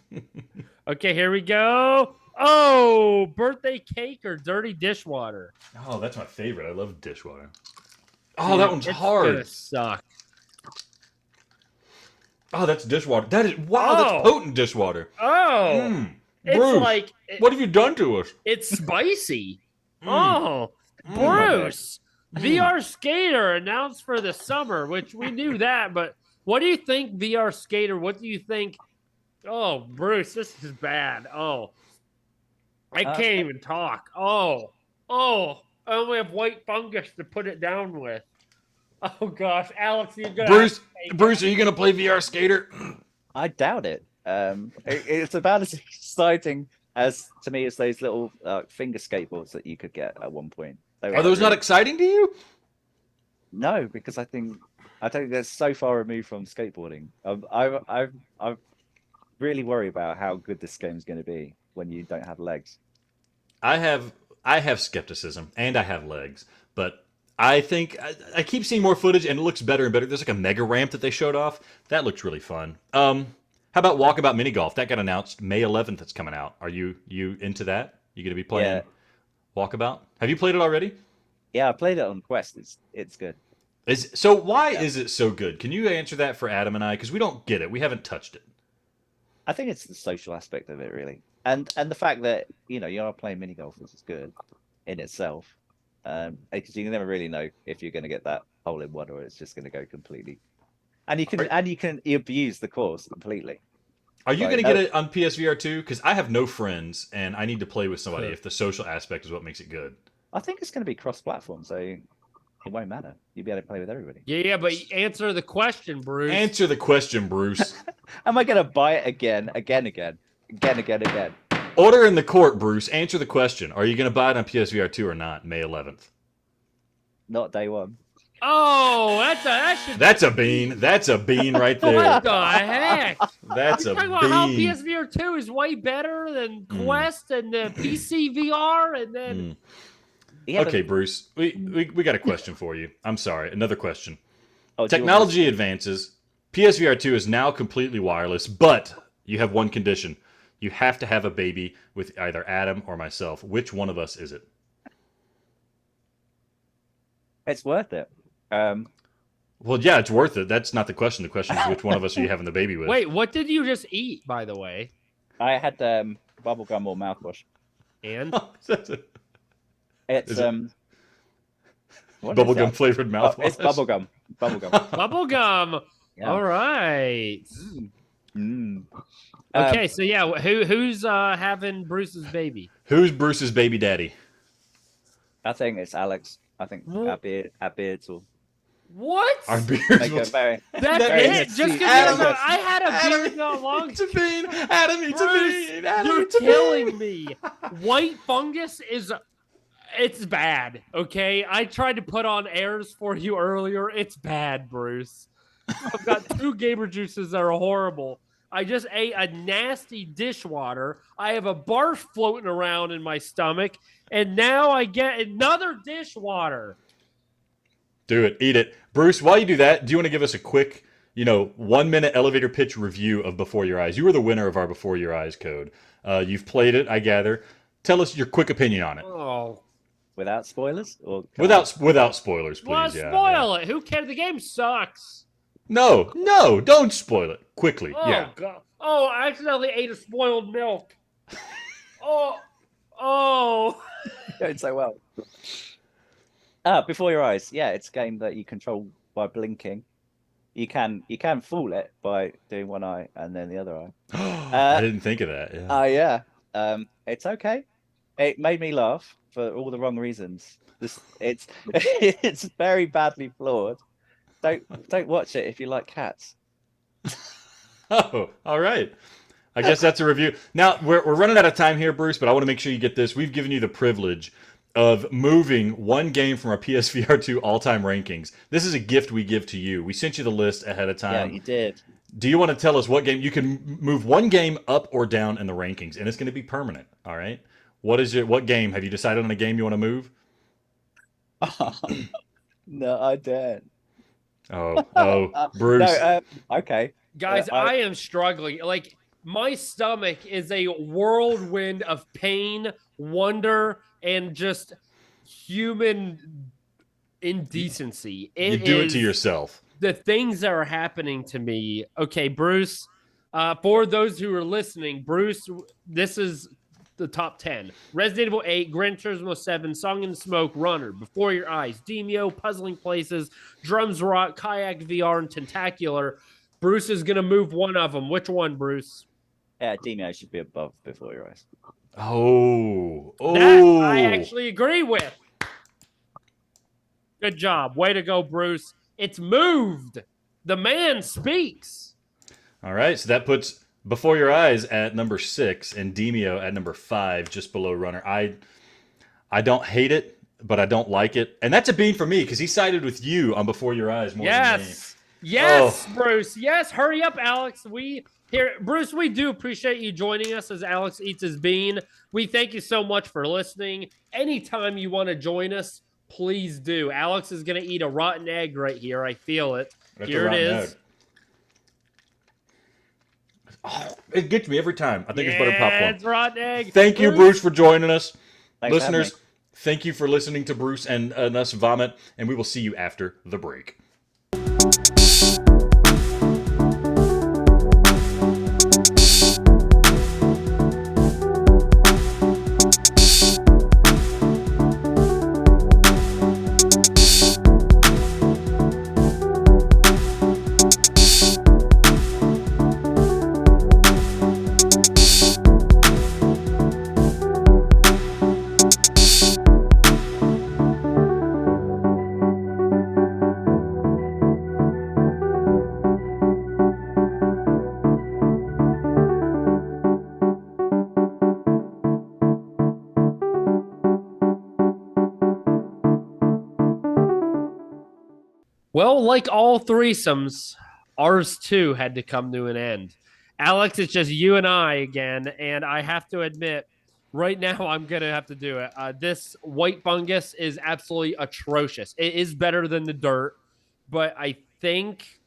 Okay, here we go. Oh, birthday cake or dirty dishwater?
Oh, that's my favorite. I love dishwater. Oh, that one's hard.
It's going to suck.
Oh, that's dishwater. That's potent dishwater.
Oh. It's
Bruce,
like...
what have you done to us?
It's spicy. Oh, Bruce. VR Skater announced for the summer, which we knew that, but what do you think, VR Skater? What do you think? Oh, Bruce, this is bad. Oh. I can't even talk. Oh, I only have white fungus to put it down with. Oh gosh, Alex, you're gonna.
Bruce, are you gonna play VR Skater?
I doubt it. It's about as exciting as to me as those little finger skateboards that you could get at one point.
Are those not exciting to you?
No, because I think they're so far removed from skateboarding. I really worry about how good this game is going to be when you don't have legs.
I have skepticism and I have legs, but I think I keep seeing more footage and it looks better and better. There's like a mega ramp that they showed off. That looked really fun. How about Walkabout Mini Golf? That got announced May 11th. It's coming out. Are you into that? You going to be playing Walkabout? Have you played it already?
Yeah, I played it on Quest. It's good.
So why is it so good? Can you answer that for Adam and I? Because we don't get it. We haven't touched it.
I think it's the social aspect of it, really, and the fact that you are playing mini golf, which is good in itself, because you never really know if you're going to get that hole in one or it's just going to go completely, and you can abuse the course completely.
Are you going to get it on PSVR 2? Because I have no friends and I need to play with somebody. If the social aspect is what makes it good,
I think it's going to be cross-platform, so it won't matter. You'll be able to play with everybody.
Yeah, but answer the question, Bruce.
Answer the question, Bruce.
Am I going to buy it again?
Order in the court, Bruce. Answer the question. Are you going to buy it on PSVR 2 or not, May 11th?
Not day one.
Oh,
that's a bean. That's a bean right there.
What the heck?
That's a bean.
About how PSVR 2 is way better than Quest and the PC VR, and then.
Okay, Bruce, we got a question for you. I'm sorry, another question. Technology advances. PSVR 2 is now completely wireless, but you have one condition. You have to have a baby with either Adam or myself. Which one of us is it?
It's worth it.
Well, yeah, it's worth it. That's not the question. The question is which one of us are you having the baby with?
Wait, what did you just eat, by the way?
I had bubblegum or mouthwash.
And?
It's
bubblegum flavored mouthwash.
It's bubblegum.
Bubblegum. Yeah. All right. Okay, so yeah, who's having Bruce's baby?
Who's Bruce's baby daddy?
I think it's Alex. I think our beards will.
What?
Our beards will.
That's
it. Just because I had a beard not long.
It's a bean. Adam eats a bean.
You're killing me. White fungus is. It's bad, okay? I tried to put on airs for you earlier. It's bad, Bruce. I've got 2 gamer juices that are horrible. I just ate a nasty dishwater. I have a barf floating around in my stomach, and now I get another dishwater.
Do it. Eat it. Bruce, while you do that, do you want to give us a quick, 1-minute elevator pitch review of Before Your Eyes? You were the winner of our Before Your Eyes code. You've played it, I gather. Tell us your quick opinion on it.
Oh.
Without spoilers? Or
without spoilers, please.
Well, spoil it. Who cares? The game sucks.
No, don't spoil it. Quickly,
Oh, God. Oh, I accidentally ate a spoiled milk. Oh.
Going so well. Before Your Eyes. Yeah, it's a game that you control by blinking. You can fool it by doing one eye and then the other eye.
I didn't think of that. Yeah.
Yeah. It's okay. It made me laugh for all the wrong reasons. It's it's very badly flawed. Don't watch it if you like cats.
Oh, all right. I guess that's a review. Now, we're running out of time here, Bruce, but I want to make sure you get this. We've given you the privilege of moving one game from our PSVR 2 all-time rankings. This is a gift we give to you. We sent you the list ahead of time.
Yeah, you did.
Do you want to tell us what game? You can move one game up or down in the rankings, and it's going to be permanent, all right? What game? Have you decided on a game you want to move?
No, I don't.
Oh, Bruce.
No, okay.
Guys, I am struggling. Like, my stomach is a whirlwind of pain, wonder, and just human indecency.
You do it to yourself.
The things that are happening to me. Okay, Bruce, for those who are listening, Bruce, this is the top 10. Resident Evil 8, Gran Turismo 7, Song and Smoke, Runner, Before Your Eyes, Demio, Puzzling Places, Drums Rock, Kayak VR, and Tentacular. Bruce is going to move one of them. Which one, Bruce?
Yeah, Demio should be above Before Your Eyes.
Oh.
That I actually agree with. Good job. Way to go, Bruce. It's moved. The man speaks.
All right, so that puts Before Your Eyes at number 6 and Demio at number 5, just below Runner. I don't hate it, but I don't like it. And that's a bean for me, because he sided with you on Before Your Eyes more than me.
Yes, Bruce. Yes, hurry up, Alex. Bruce, we do appreciate you joining us as Alex eats his bean. We thank you so much for listening. Anytime you want to join us, please do. Alex is going to eat a rotten egg right here. I feel it.
That's
here it is.
Oh, it gets me every time. I think it's butter popcorn.
It's rotten egg.
Thank you, Bruce, for joining us.
Thanks,
listeners, thank you for listening to Bruce and us vomit, and we will see you after the break.
Well, like all threesomes, ours too had to come to an end. Alex, it's just you and I again, and I have to admit, right now I'm going to have to do it. This white fungus is absolutely atrocious. It is better than the dirt, but I think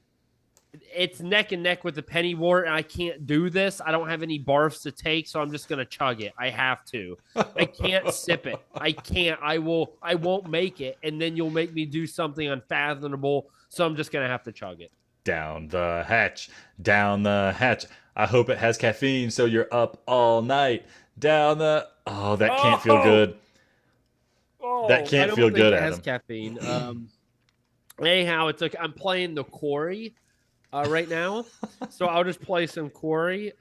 it's neck and neck with the pennywort, and I can't do this. I don't have any barfs to take, so I'm just going to chug it. I have to. I can't sip it. I can't. I won't make it, and then you'll make me do something unfathomable, so I'm just going to have to chug it.
Down the hatch, down the hatch. I hope it has caffeine, so you're up all night. Down the... Oh, that can't feel good. That can't feel good, Adam.
It has caffeine. Anyhow, I'm playing the Quarry right now, so I'll just play some Quarry.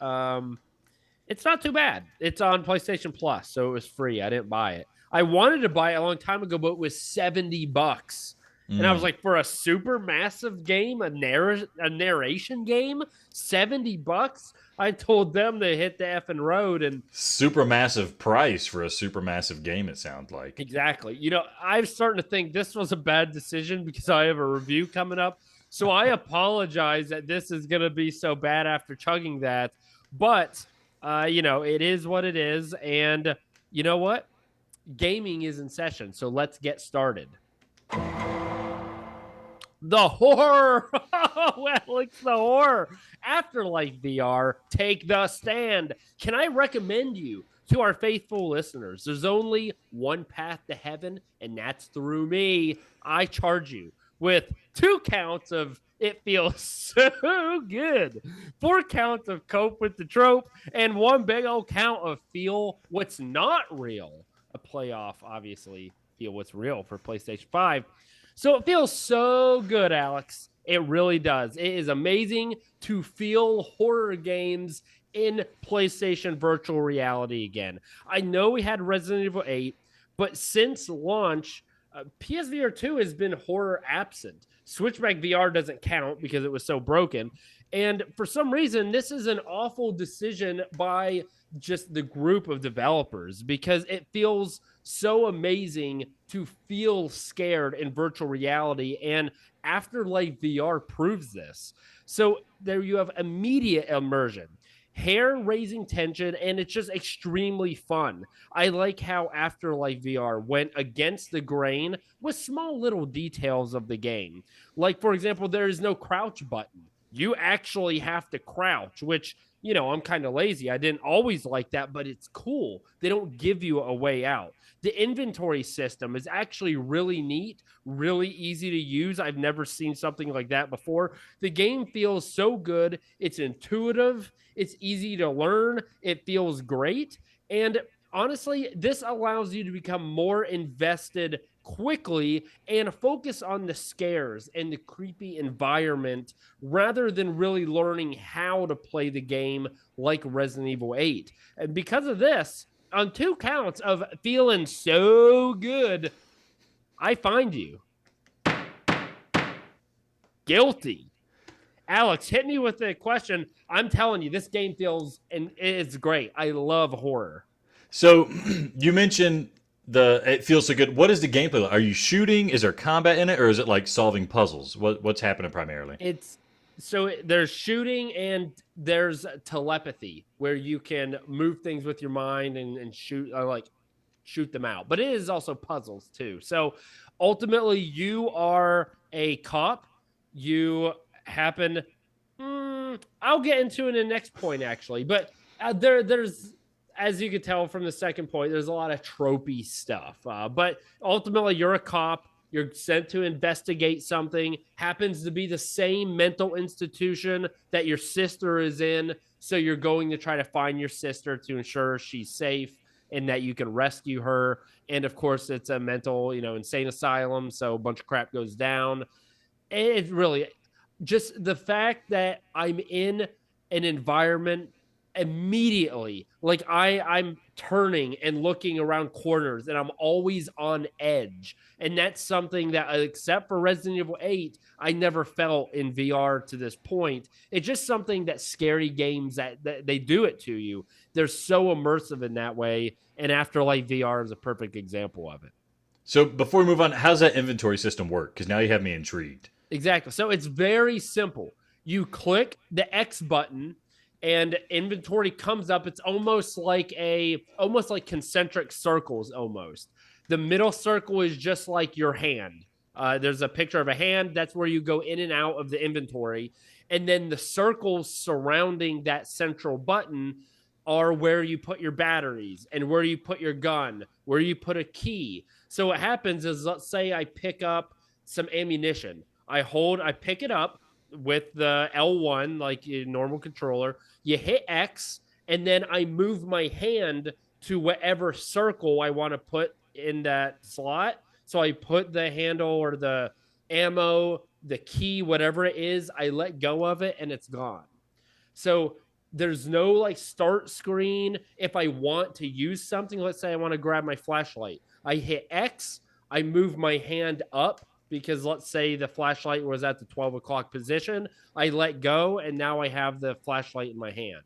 It's not too bad. It's on PlayStation Plus, so it was free. I didn't buy it. I wanted to buy it a long time ago, but it was $70. And I was like, for a super massive game, a narration game, $70? I told them to hit the effing road. And
super massive price for a super massive game, it sounds like.
Exactly. You know, I'm starting to think this was a bad decision because I have a review coming up. So I apologize that this is going to be so bad after chugging that. But, you know, it is what it is. And you know what? Gaming is in session. So let's get started. The horror. Well, it's the horror. Afterlife VR, take the stand. Can I recommend you to our faithful listeners? There's only one path to heaven, and that's through me. I charge you with 2 counts of it feels so good, 4 counts of cope with the trope, and 1 big old count of feel what's not real. A playoff, obviously, feel what's real for PlayStation 5. So it feels so good, Alex. It really does. It is amazing to feel horror games in PlayStation virtual reality again. I know we had Resident Evil 8, but since launch, PSVR 2 has been horror absent. Switchback VR doesn't count because it was so broken. And for some reason, this is an awful decision by just the group of developers because it feels so amazing to feel scared in virtual reality. And Afterlife VR proves this. So there you have immediate immersion, hair raising tension, and it's just extremely fun. I like how Afterlife VR went against the grain with small little details of the game. Like, for example, there is no crouch button. You actually have to crouch, which, I'm kind of lazy. I didn't always like that, but it's cool. They don't give you a way out. The inventory system is actually really neat, really easy to use. I've never seen something like that before. The game feels so good. It's intuitive. It's easy to learn. It feels great. And honestly, this allows you to become more invested quickly and focus on the scares and the creepy environment rather than really learning how to play the game like Resident Evil 8. And because of this, on 2 counts of feeling so good, I find you guilty. Alex, hit me with the question. I'm telling you, this game feels and it's great. I love horror.
So you mentioned it feels so good. What is the gameplay like? Are you shooting? Is there combat in it, or is it like solving puzzles? What's happening primarily?
There's shooting and there's telepathy where you can move things with your mind and shoot shoot them out. But it is also puzzles too. So ultimately, you are a cop. You happen. I'll get into it in the next point actually, but there's, as you can tell from the second point, there's a lot of tropey stuff. But ultimately, you're a cop. You're sent to investigate something. Happens to be the same mental institution that your sister is in. So you're going to try to find your sister to ensure she's safe and that you can rescue her. And of course, it's a mental, insane asylum. So a bunch of crap goes down. And it's really just the fact that I'm in an environment immediately, like I'm turning and looking around corners and I'm always on edge. And that's something that, except for Resident Evil 8, I never felt in VR to this point. It's just something that scary games that they do it to you. They're so immersive in that way. And Afterlife VR is a perfect example of it.
So before we move on, how's that inventory system work? Because now you have me intrigued.
Exactly. So it's very simple. You click the X button and inventory comes up. It's almost like concentric circles almost. The middle circle is just like your hand. There's a picture of a hand. That's where you go in and out of the inventory. And then the circles surrounding that central button are where you put your batteries and where you put your gun, where you put a key. So what happens is, let's say I pick up some ammunition. I pick it up with the L1, like a normal controller. You hit X, and then I move my hand to whatever circle I want to put in that slot. So I put the handle or the ammo, the key, whatever it is, I let go of it, and it's gone. So there's no start screen. If I want to use something, let's say I want to grab my flashlight, I hit X, I move my hand up, because let's say the flashlight was at the 12 o'clock position. I let go, and now I have the flashlight in my hand.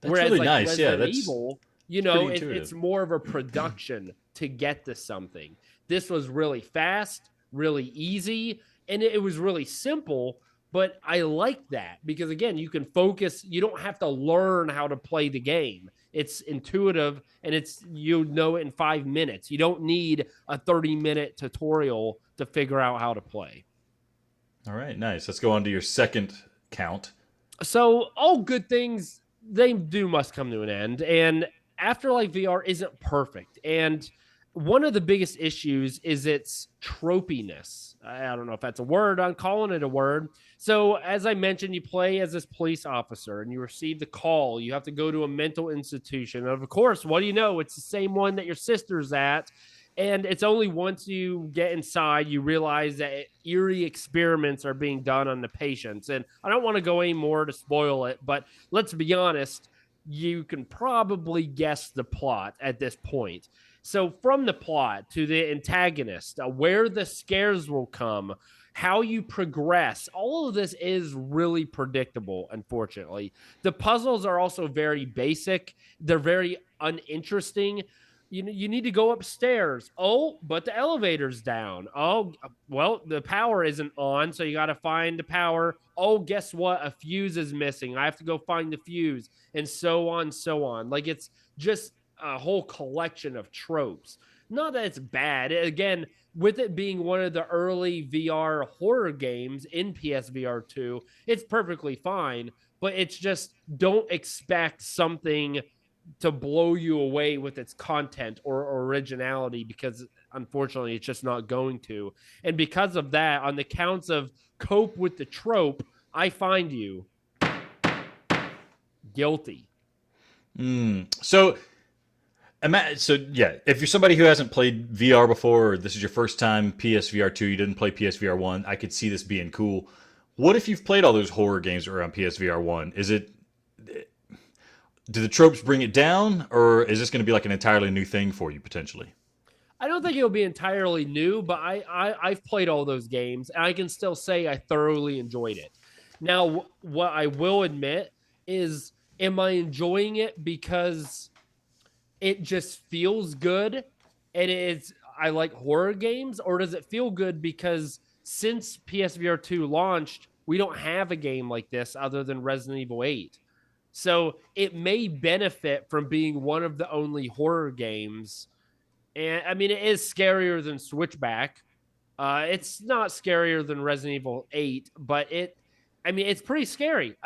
That's whereas really nice.
Resident
that's
Evil, it's more of a production to get to something. This was really fast, really easy, and it was really simple. But I like that because, again, you can focus. You don't have to learn how to play the game. It's intuitive, and it in 5 minutes. You don't need a 30-minute tutorial to figure out how to play.
All right, nice. Let's go on to your second count.
So all good things, they must come to an end. And Afterlife VR isn't perfect. And one of the biggest issues is its tropiness. I don't know if that's a word. I'm calling it a word. So as I mentioned, you play as this police officer and you receive the call. You have to go to a mental institution. And of course, what do you know? It's the same one that your sister's at. And it's only once you get inside you realize that eerie experiments are being done on the patients. And I don't want to go any more to spoil it, but let's be honest, you can probably guess the plot at this point. So, from the plot to the antagonist, where the scares will come, how you progress, all of this is really predictable, unfortunately. The puzzles are also very basic, they're very uninteresting. You need to go upstairs. Oh, but the elevator's down. Oh, well, the power isn't on, so you got to find the power. Oh, guess what? A fuse is missing. I have to go find the fuse, and so on, so on. Like, it's just a whole collection of tropes. Not that it's bad. Again, with it being one of the early VR horror games in PSVR 2, it's perfectly fine, but it's just don't expect something to blow you away with its content or originality, because unfortunately it's just not going to. And because of that, on the counts of cope with the trope, I find you guilty.
So yeah, if you're somebody who hasn't played VR before, or this is your first time PSVR 2, you didn't play PSVR 1, I could see this being cool. What if you've played all those horror games around PSVR 1? Do the tropes bring it down, or is this going to be like an entirely new thing for you potentially?
I don't think it'll be entirely new, but I've played all those games, and I can still say I thoroughly enjoyed it. Now, what I will admit is, am I enjoying it because it just feels good and I like horror games, or does it feel good because since PSVR 2 launched, we don't have a game like this other than Resident Evil 8? So it may benefit from being one of the only horror games. And I mean, it is scarier than Switchback. It's not scarier than Resident Evil 8, but it's pretty scary.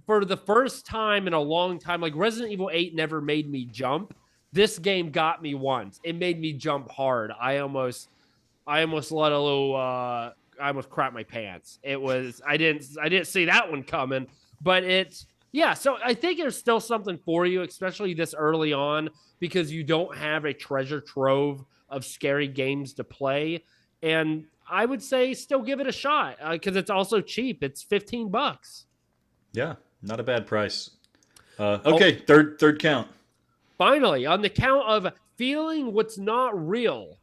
For the first time in a long time, like Resident Evil 8 never made me jump. This game got me once. It made me jump hard. I almost let a little I almost crap my pants. I didn't see that one coming, but yeah, so I think there's still something for you, especially this early on, because you don't have a treasure trove of scary games to play. And I would say still give it a shot, because it's also cheap. It's $15.
Yeah, not a bad price. Okay, third count.
Finally, on the count of feeling what's not real.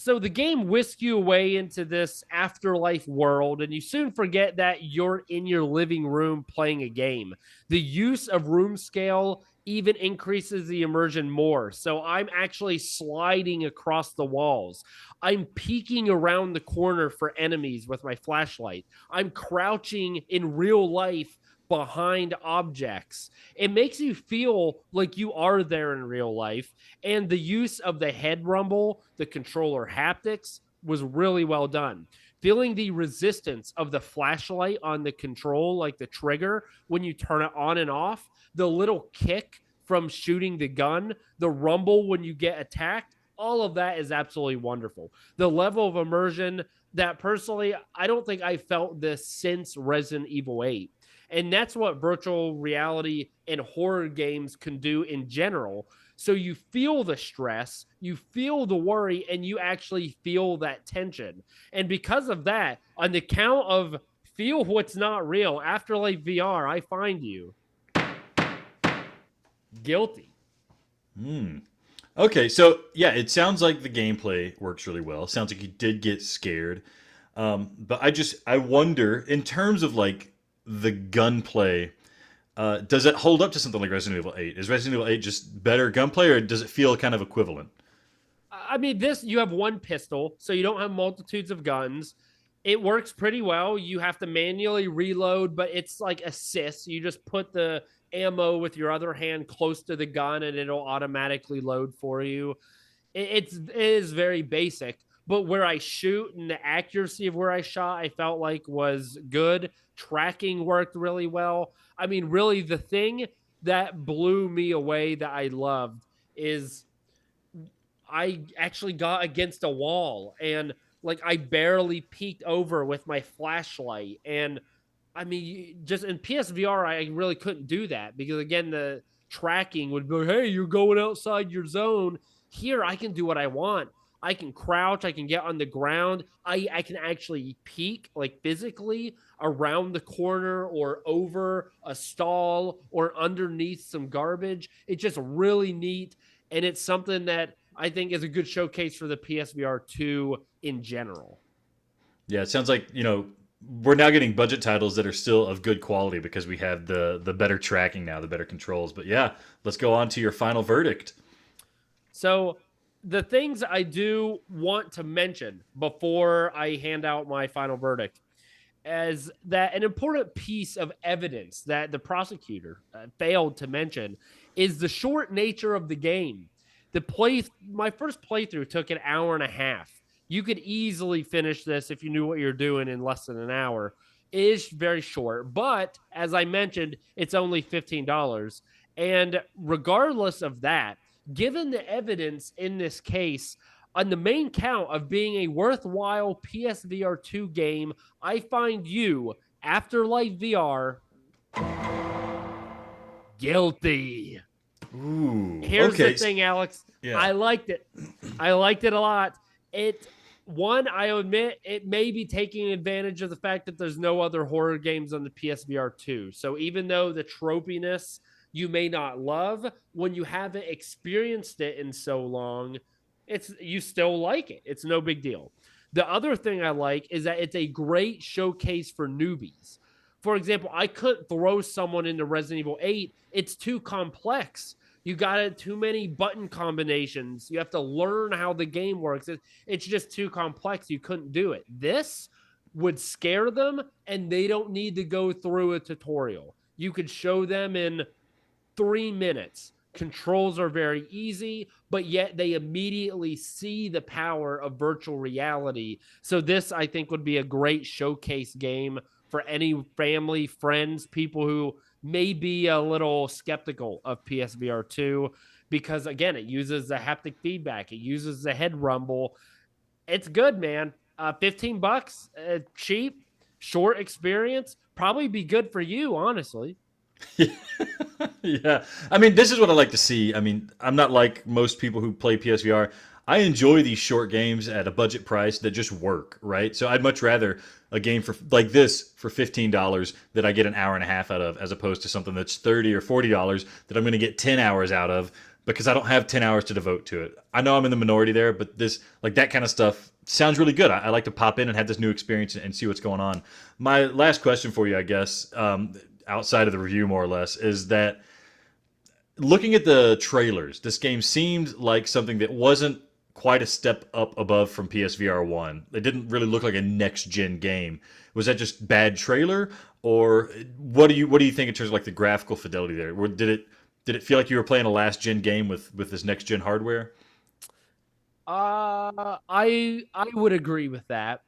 So the game whisks you away into this afterlife world, and you soon forget that you're in your living room playing a game. The use of room scale even increases the immersion more. So I'm actually sliding across the walls. I'm peeking around the corner for enemies with my flashlight. I'm crouching in real life behind objects. It makes you feel like you are there in real life. And the use of the head rumble, the controller haptics, was really well done. Feeling the resistance of the flashlight on the control, like the trigger, when you turn it on and off, the little kick from shooting the gun, the rumble when you get attacked, all of that is absolutely wonderful. The level of immersion that personally, I don't think I felt this since Resident Evil 8. And that's what virtual reality and horror games can do in general. So you feel the stress, you feel the worry, and you actually feel that tension. And because of that, on the count of feel what's not real, Afterlife VR, I find you guilty.
Okay, so yeah, it sounds like the gameplay works really well. It sounds like you did get scared. But I wonder, in terms of like the gunplay, does it hold up to something like Resident Evil 8? Is Resident Evil 8 just better gunplay, or does it feel kind of equivalent?
I mean, you have one pistol, so you don't have multitudes of guns. It works pretty well. You have to manually reload, but it's like assist. You just put the ammo with your other hand close to the gun, and it'll automatically load for you. It is very basic, but where I shoot and the accuracy of where I shot, I felt like was good. Tracking worked really well. I mean, really, the thing that blew me away that I loved is I actually got against a wall, and like I barely peeked over with my flashlight. And I mean, just in PSVR, I really couldn't do that because, again, the tracking would be, hey, you're going outside your zone. Here, I can do what I want. I can crouch, I can get on the ground. I can actually peek like physically around the corner or over a stall or underneath some garbage. It's just really neat. And it's something that I think is a good showcase for the PSVR 2 in general.
Yeah, it sounds like, we're now getting budget titles that are still of good quality because we have the better tracking now, the better controls. But yeah, let's go on to your final verdict.
So, the things I do want to mention before I hand out my final verdict as that an important piece of evidence that the prosecutor failed to mention is the short nature of the game. My first playthrough took an hour and a half. You could easily finish this if you knew what you're doing in less than an hour. It is very short, but as I mentioned, it's only $15. And regardless of that, given the evidence in this case, on the main count of being a worthwhile PSVR 2 game, I find you, Afterlife VR, guilty.
Ooh.
Here's
okay.
the thing, Alex.
Yeah.
I liked it. I liked it a lot. I admit it may be taking advantage of the fact that there's no other horror games on the PSVR 2. So even though the tropiness you may not love, when you haven't experienced it in so long, you still like it. It's no big deal. The other thing I like is that it's a great showcase for newbies. For example, I couldn't throw someone into Resident Evil 8. It's too complex. You got too many button combinations. You have to learn how the game works. It's just too complex. You couldn't do it. This would scare them, and they don't need to go through a tutorial. You could show them in 3 minutes. Controls are very easy, but yet they immediately see the power of virtual reality. So this, I think, would be a great showcase game for any family, friends, people who may be a little skeptical of PSVR 2 because, again, it uses the haptic feedback. It uses the head rumble. It's good, man. $15, cheap, short experience. Probably be good for you, honestly.
Yeah. I mean, this is what I like to see. I mean, I'm not like most people who play PSVR. I enjoy these short games at a budget price that just work, right? So I'd much rather a game for like this for $15 that I get an hour and a half out of, as opposed to something that's $30 or $40 that I'm going to get 10 hours out of because I don't have 10 hours to devote to it. I know I'm in the minority there, but this, like that kind of stuff sounds really good. I like to pop in and have this new experience and see what's going on. My last question for you, I guess, outside of the review more or less, is that looking at the trailers, this game seemed like something that wasn't quite a step up above from PSVR 1. It didn't really look like a next-gen game. Was that just bad trailer, or what do you think in terms of like the graphical fidelity there? Or did it feel like you were playing a last-gen game with this next-gen hardware?
I would agree with that.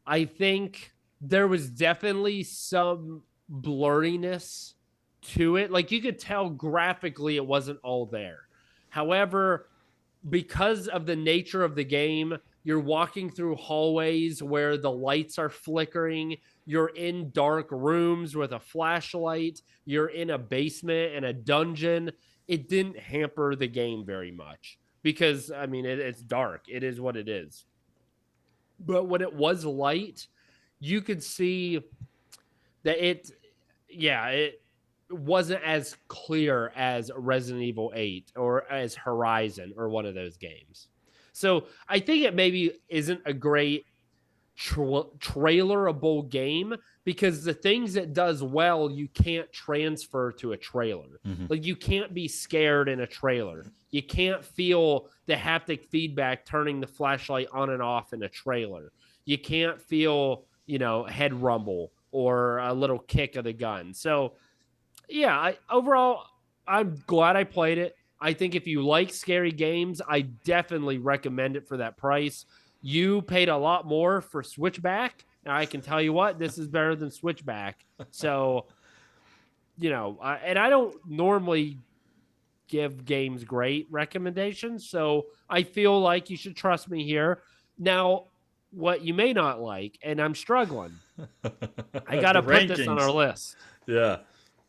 I think there was definitely some blurriness to it. Like you could tell graphically it wasn't all there. However, because of the nature of the game, you're walking through hallways where the lights are flickering. You're in dark rooms with a flashlight. You're in a basement and a dungeon. It didn't hamper the game very much because, I mean, it's dark. It is what it is. But when it was light, you could see that it wasn't as clear as Resident Evil 8 or as Horizon or one of those games. So I think it maybe isn't a great trailerable game because the things it does well, you can't transfer to a trailer.
Mm-hmm.
Like you can't be scared in a trailer. You can't feel the haptic feedback turning the flashlight on and off in a trailer. You can't feel, head rumble or a little kick of the gun. So yeah, overall, I'm glad I played it. I think if you like scary games, I definitely recommend it for that price. You paid a lot more for Switchback. And I can tell you what, this is better than Switchback. So, and I don't normally give games great recommendations. So I feel like you should trust me here. Now, what you may not like, and I'm struggling, I got to put this on our list.
Yeah.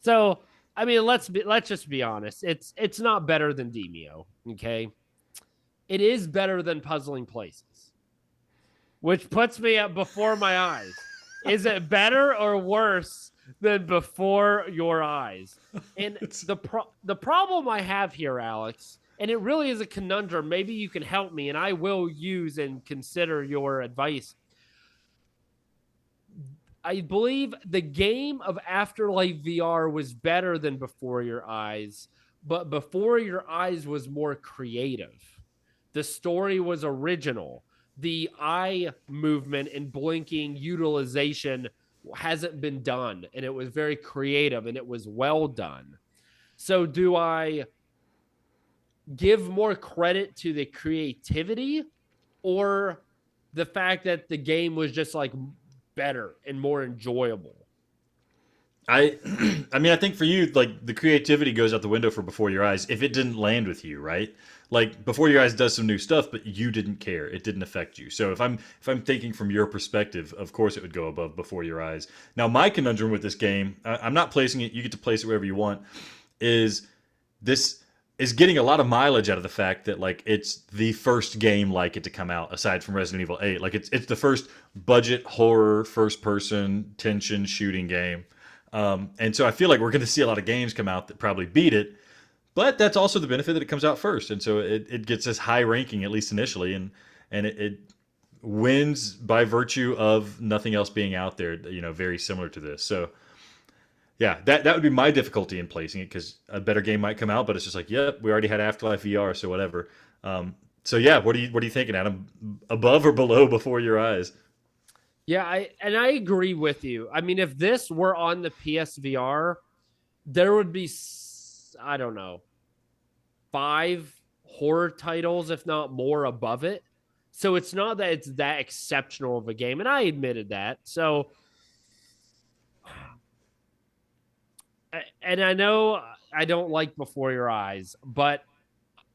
So, I mean, let's just be honest. It's not better than Demio, okay? it is better than Puzzling Places, which puts me up before my eyes. Is it better or worse than Before Your Eyes? And the problem I have here, Alex, and it really is a conundrum. Maybe you can help me, and I will use and consider your advice. I believe the game of Afterlife VR was better than Before Your Eyes, but Before Your Eyes was more creative. The story was original. The eye movement and blinking utilization hasn't been done, and it was very creative and it was well done. So do I give more credit to the creativity or the fact that the game was just like better and more enjoyable?
I mean, I think for you, like, the creativity goes out the window for Before Your Eyes if it didn't land with you, right? Like, Before Your Eyes does some new stuff, but you didn't care. It didn't affect you. So if I'm thinking from your perspective, of course it would go above Before Your Eyes. Now, my conundrum with this game, I'm not placing it. You get to place it wherever you want. This is getting a lot of mileage out of the fact that, like, it's the first game like it to come out aside from Resident Evil 8. Like, it's the first budget horror first person tension shooting game. And so I feel like we're going to see a lot of games come out that probably beat it, but that's also the benefit that it comes out first. And so it gets this high ranking, at least initially, and it wins by virtue of nothing else being out there, you know, very similar to this. So yeah, that would be my difficulty in placing it, because a better game might come out, but it's just like, yep, we already had Afterlife VR, so whatever. So yeah, what are you thinking, Adam? Above or below Before Your Eyes?
Yeah, I agree with you. I mean, if this were on the PSVR, there would be, I don't know, 5 horror titles, if not more, above it. So it's not that it's that exceptional of a game, and I admitted that. So, and I know I don't like Before Your Eyes, but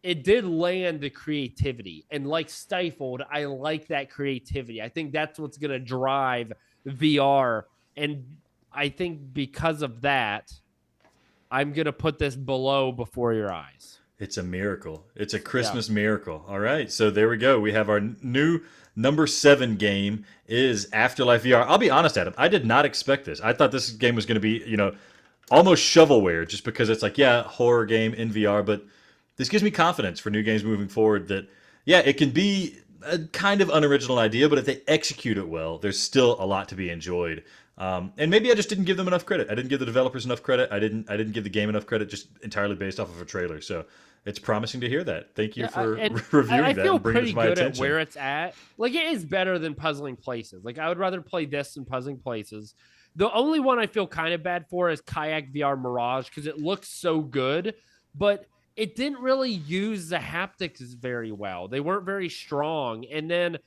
it did land the creativity, and like Stifled, I like that creativity. I think that's what's going to drive VR. And I think because of that, I'm going to put this below Before Your Eyes.
It's a miracle. It's a Christmas miracle. All right. So there we go. We have our new number 7 game is Afterlife VR. I'll be honest, Adam, I did not expect this. I thought this game was going to be, you know, almost shovelware, just because it's like, yeah, horror game in VR, but this gives me confidence for new games moving forward that, yeah, it can be a kind of unoriginal idea, but if they execute it well, there's still a lot to be enjoyed. And maybe I just didn't give them enough credit. I didn't give the developers enough credit. I didn't give the game enough credit, just entirely based off of a trailer. So it's promising to hear that. Thank you for reviewing that and bringing it to my attention. I feel pretty good at
where it's at. Like, it is better than Puzzling Places. Like, I would rather play this than Puzzling Places. The only one I feel kind of bad for is Kayak VR Mirage, because it looks so good, but it didn't really use the haptics very well. They weren't very strong. And then,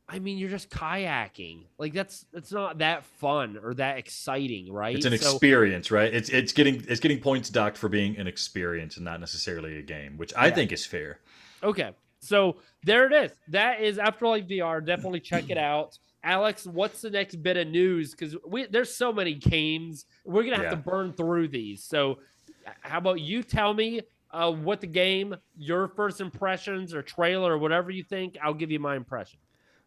I mean, you're just kayaking. Like, that's not that fun or that exciting, right?
It's an experience, right? It's getting points docked for being an experience and not necessarily a game, which I think is fair.
Okay. So there it is. That is Afterlife VR. Definitely check it out. Alex, what's the next bit of news? Because there's so many games. We're going to have to burn through these. So how about you tell me what the game, your first impressions or trailer or whatever you think. I'll give you my impression.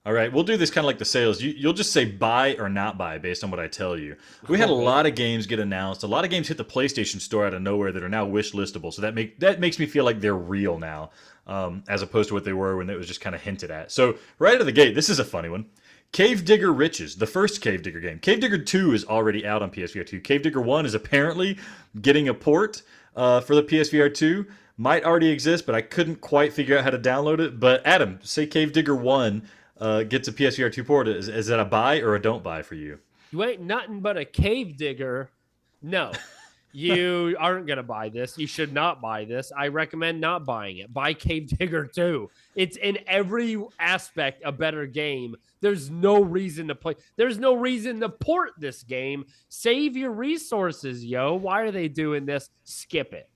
All right, we'll do this kind of like the sales. You'll just say buy or not buy based on what I tell you. We had a lot of games get announced. A lot of games hit the PlayStation Store out of nowhere that are now wish listable. So that makes me feel like they're real now, as opposed to what they were when it was just kind of hinted at. So right out of the gate, this is a funny one. Cave Digger Riches, the first Cave Digger game. Cave Digger 2 is already out on PSVR 2. Cave Digger 1 is apparently getting a port for the PSVR 2. Might already exist, but I couldn't quite figure out how to download it. But Adam, say Cave Digger 1 gets a PSVR 2 port. Is that a buy or a don't buy for you?
You ain't nothing but a cave digger. No, you aren't going to buy this. You should not buy this. I recommend not buying it. Buy Cave Digger 2. It's in every aspect a better game. There's no reason to play. There's no reason to port this game. Save your resources, yo. Why are they doing this? Skip it.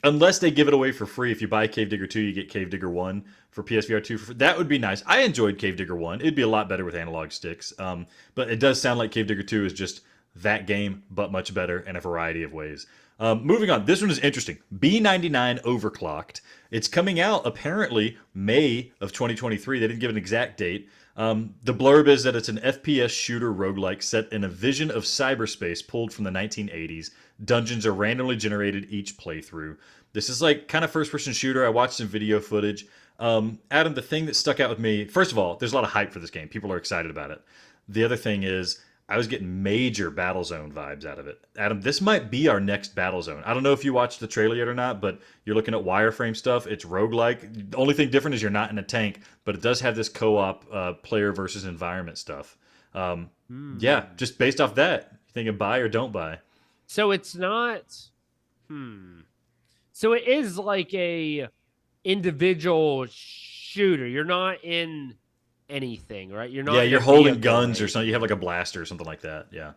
Unless they give it away for free. If you buy Cave Digger 2, you get Cave Digger 1 for PSVR 2. That would be nice. I enjoyed Cave Digger 1. It'd be a lot better with analog sticks. But it does sound like Cave Digger 2 is just that game, but much better in a variety of ways. Moving on, this one is interesting. B99 Overclocked. It's coming out apparently May of 2023. They didn't give an exact date. The blurb is that it's an FPS shooter roguelike set in a vision of cyberspace pulled from the 1980s. Dungeons are randomly generated each playthrough. This is like kind of first-person shooter. I watched some video footage. Adam, the thing that stuck out with me, first of all, there's a lot of hype for this game. People are excited about it. The other thing is, I was getting major Battlezone vibes out of it. Adam, this might be our next Battlezone. I don't know if you watched the trailer yet or not, but you're looking at wireframe stuff. It's roguelike. The only thing different is you're not in a tank, but it does have this co-op player versus environment stuff. Yeah, just based off that, you thinking buy or don't buy?
So it's not... So it is like a individual shooter. You're not in... anything, right? You're not.
Yeah, you're holding guns or something. You have like a blaster or something like that. Yeah.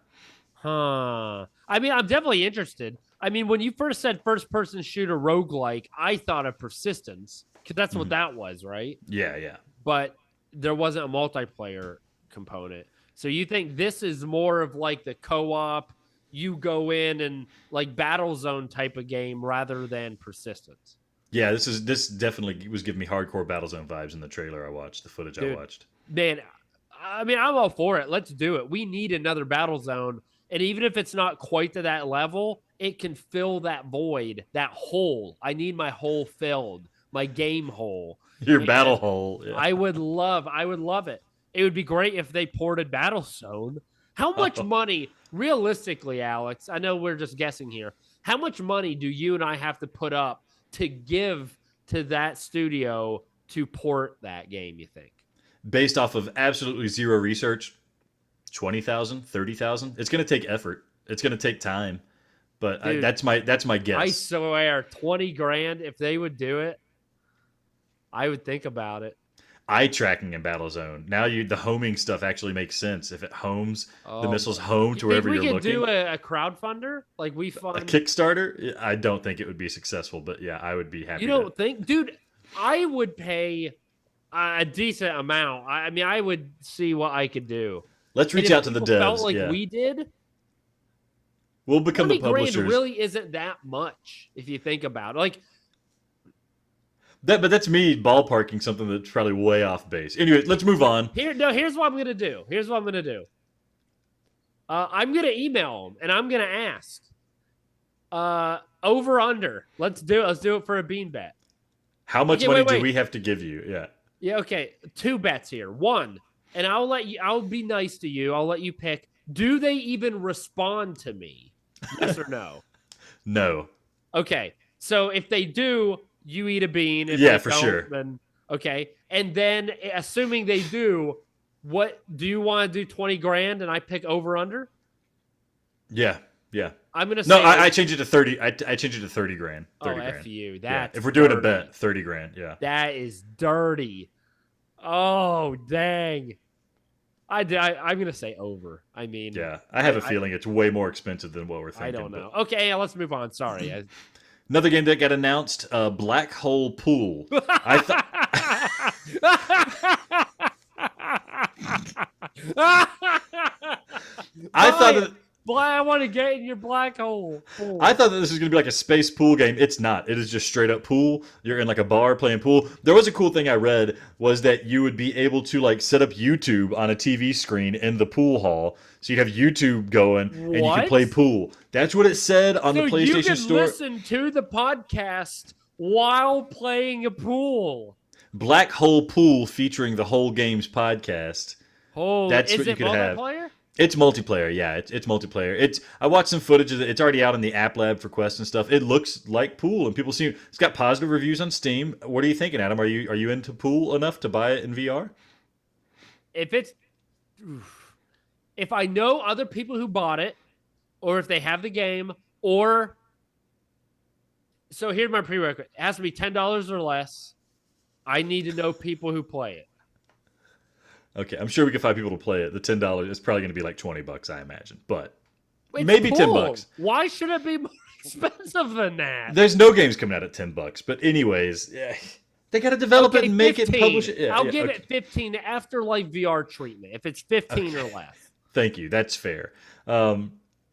Huh. I mean, I'm definitely interested. I mean, when you first said first-person shooter roguelike, I thought of Persistence because that's what that was, right?
Yeah, yeah.
But there wasn't a multiplayer component. So you think this is more of like the co-op, you go in and like Battlezone type of game rather than Persistence?
Yeah, this definitely was giving me hardcore Battlezone vibes in the trailer I watched, the footage I watched.
Man, I mean, I'm all for it. Let's do it. We need another Battlezone. And even if it's not quite to that level, it can fill that void, that hole. I need my hole filled, my game hole.
Your battle hole. Yeah.
I would love it. It would be great if they ported Battlezone. How much money, realistically, Alex, I know we're just guessing here, how much money do you and I have to put up to give to that studio to port that game, you think?
Based off of absolutely zero research, 20,000, 30,000. It's going to take effort. It's going to take time. But dude, that's my guess.
I swear, 20 grand, if they would do it, I would think about it.
Eye tracking in Battlezone. Now the homing stuff actually makes sense. If it homes, the missiles home to wherever you're looking.
We could do a crowdfunder? Like we fund...
A Kickstarter? I don't think it would be successful, but yeah, I would be happy.
You don't think? Dude, I would pay a decent amount. I mean, I would see what I could do.
Let's reach out to the devs.
Felt like we did.
We'll become the publishers.
Grand really isn't that much if you think about it. Like,
but that's me ballparking something that's probably way off base. Anyway, let's move on.
Here's what I'm gonna do. I'm gonna email them and I'm gonna ask. Over under. Let's do it for a bean bet.
How much money do we have to give you? Yeah.
Yeah. Okay. 2 bets here. 1, and I'll be nice to you. I'll let you pick. Do they even respond to me? Yes or no?
No.
Okay. So if they do, you eat a bean. If
yeah, for sure.
Then, okay. And then, assuming they do, what do you want to do? 20 grand, and I pick over under.
Yeah, yeah.
I'm gonna say
no. I change it to 30. I change it to 30 grand. 30 grand.
F you.
That's if we're doing a bet, 30 grand. Yeah.
That is dirty. Oh dang. I'm gonna say over. I mean,
yeah. I have a feeling it's way more expensive than what we're thinking.
I don't know. Okay, let's move on. Sorry.
Another game that got announced, Black Hole Pool. I thought.
I want to get in your black hole. Pool.
I thought that this was going to be like a space pool game. It's not. It is just straight up pool. You're in like a bar playing pool. There was a cool thing I read was that you would be able to like set up YouTube on a TV screen in the pool hall. So you'd have YouTube going and you could play pool. That's what it said on the PlayStation Store.
You can listen to the podcast while playing a pool.
Black Hole Pool featuring the Whole Games podcast.
Oh,
that's what you could have. It's multiplayer, yeah. It's multiplayer. I watched some footage of it. It's already out in the App Lab for Quest and stuff. It looks like pool, and people seem. It's got positive reviews on Steam. What are you thinking, Adam? Are you into pool enough to buy it in VR?
If I know other people who bought it, or if they have the game, or so here's my prerequisite: it has to be $10 or less. I need to know people who play it.
Okay, I'm sure we can find people to play it. The $10 is probably going to be like $20, I imagine, but
it's
maybe
cool.
$10.
Why should it be more expensive than that?
There's no games coming out at $10, but anyways, they got to develop it and make
15.
it and publish it. Yeah,
I'll give it 15 Afterlife VR treatment if it's 15 or less.
Thank you. That's fair.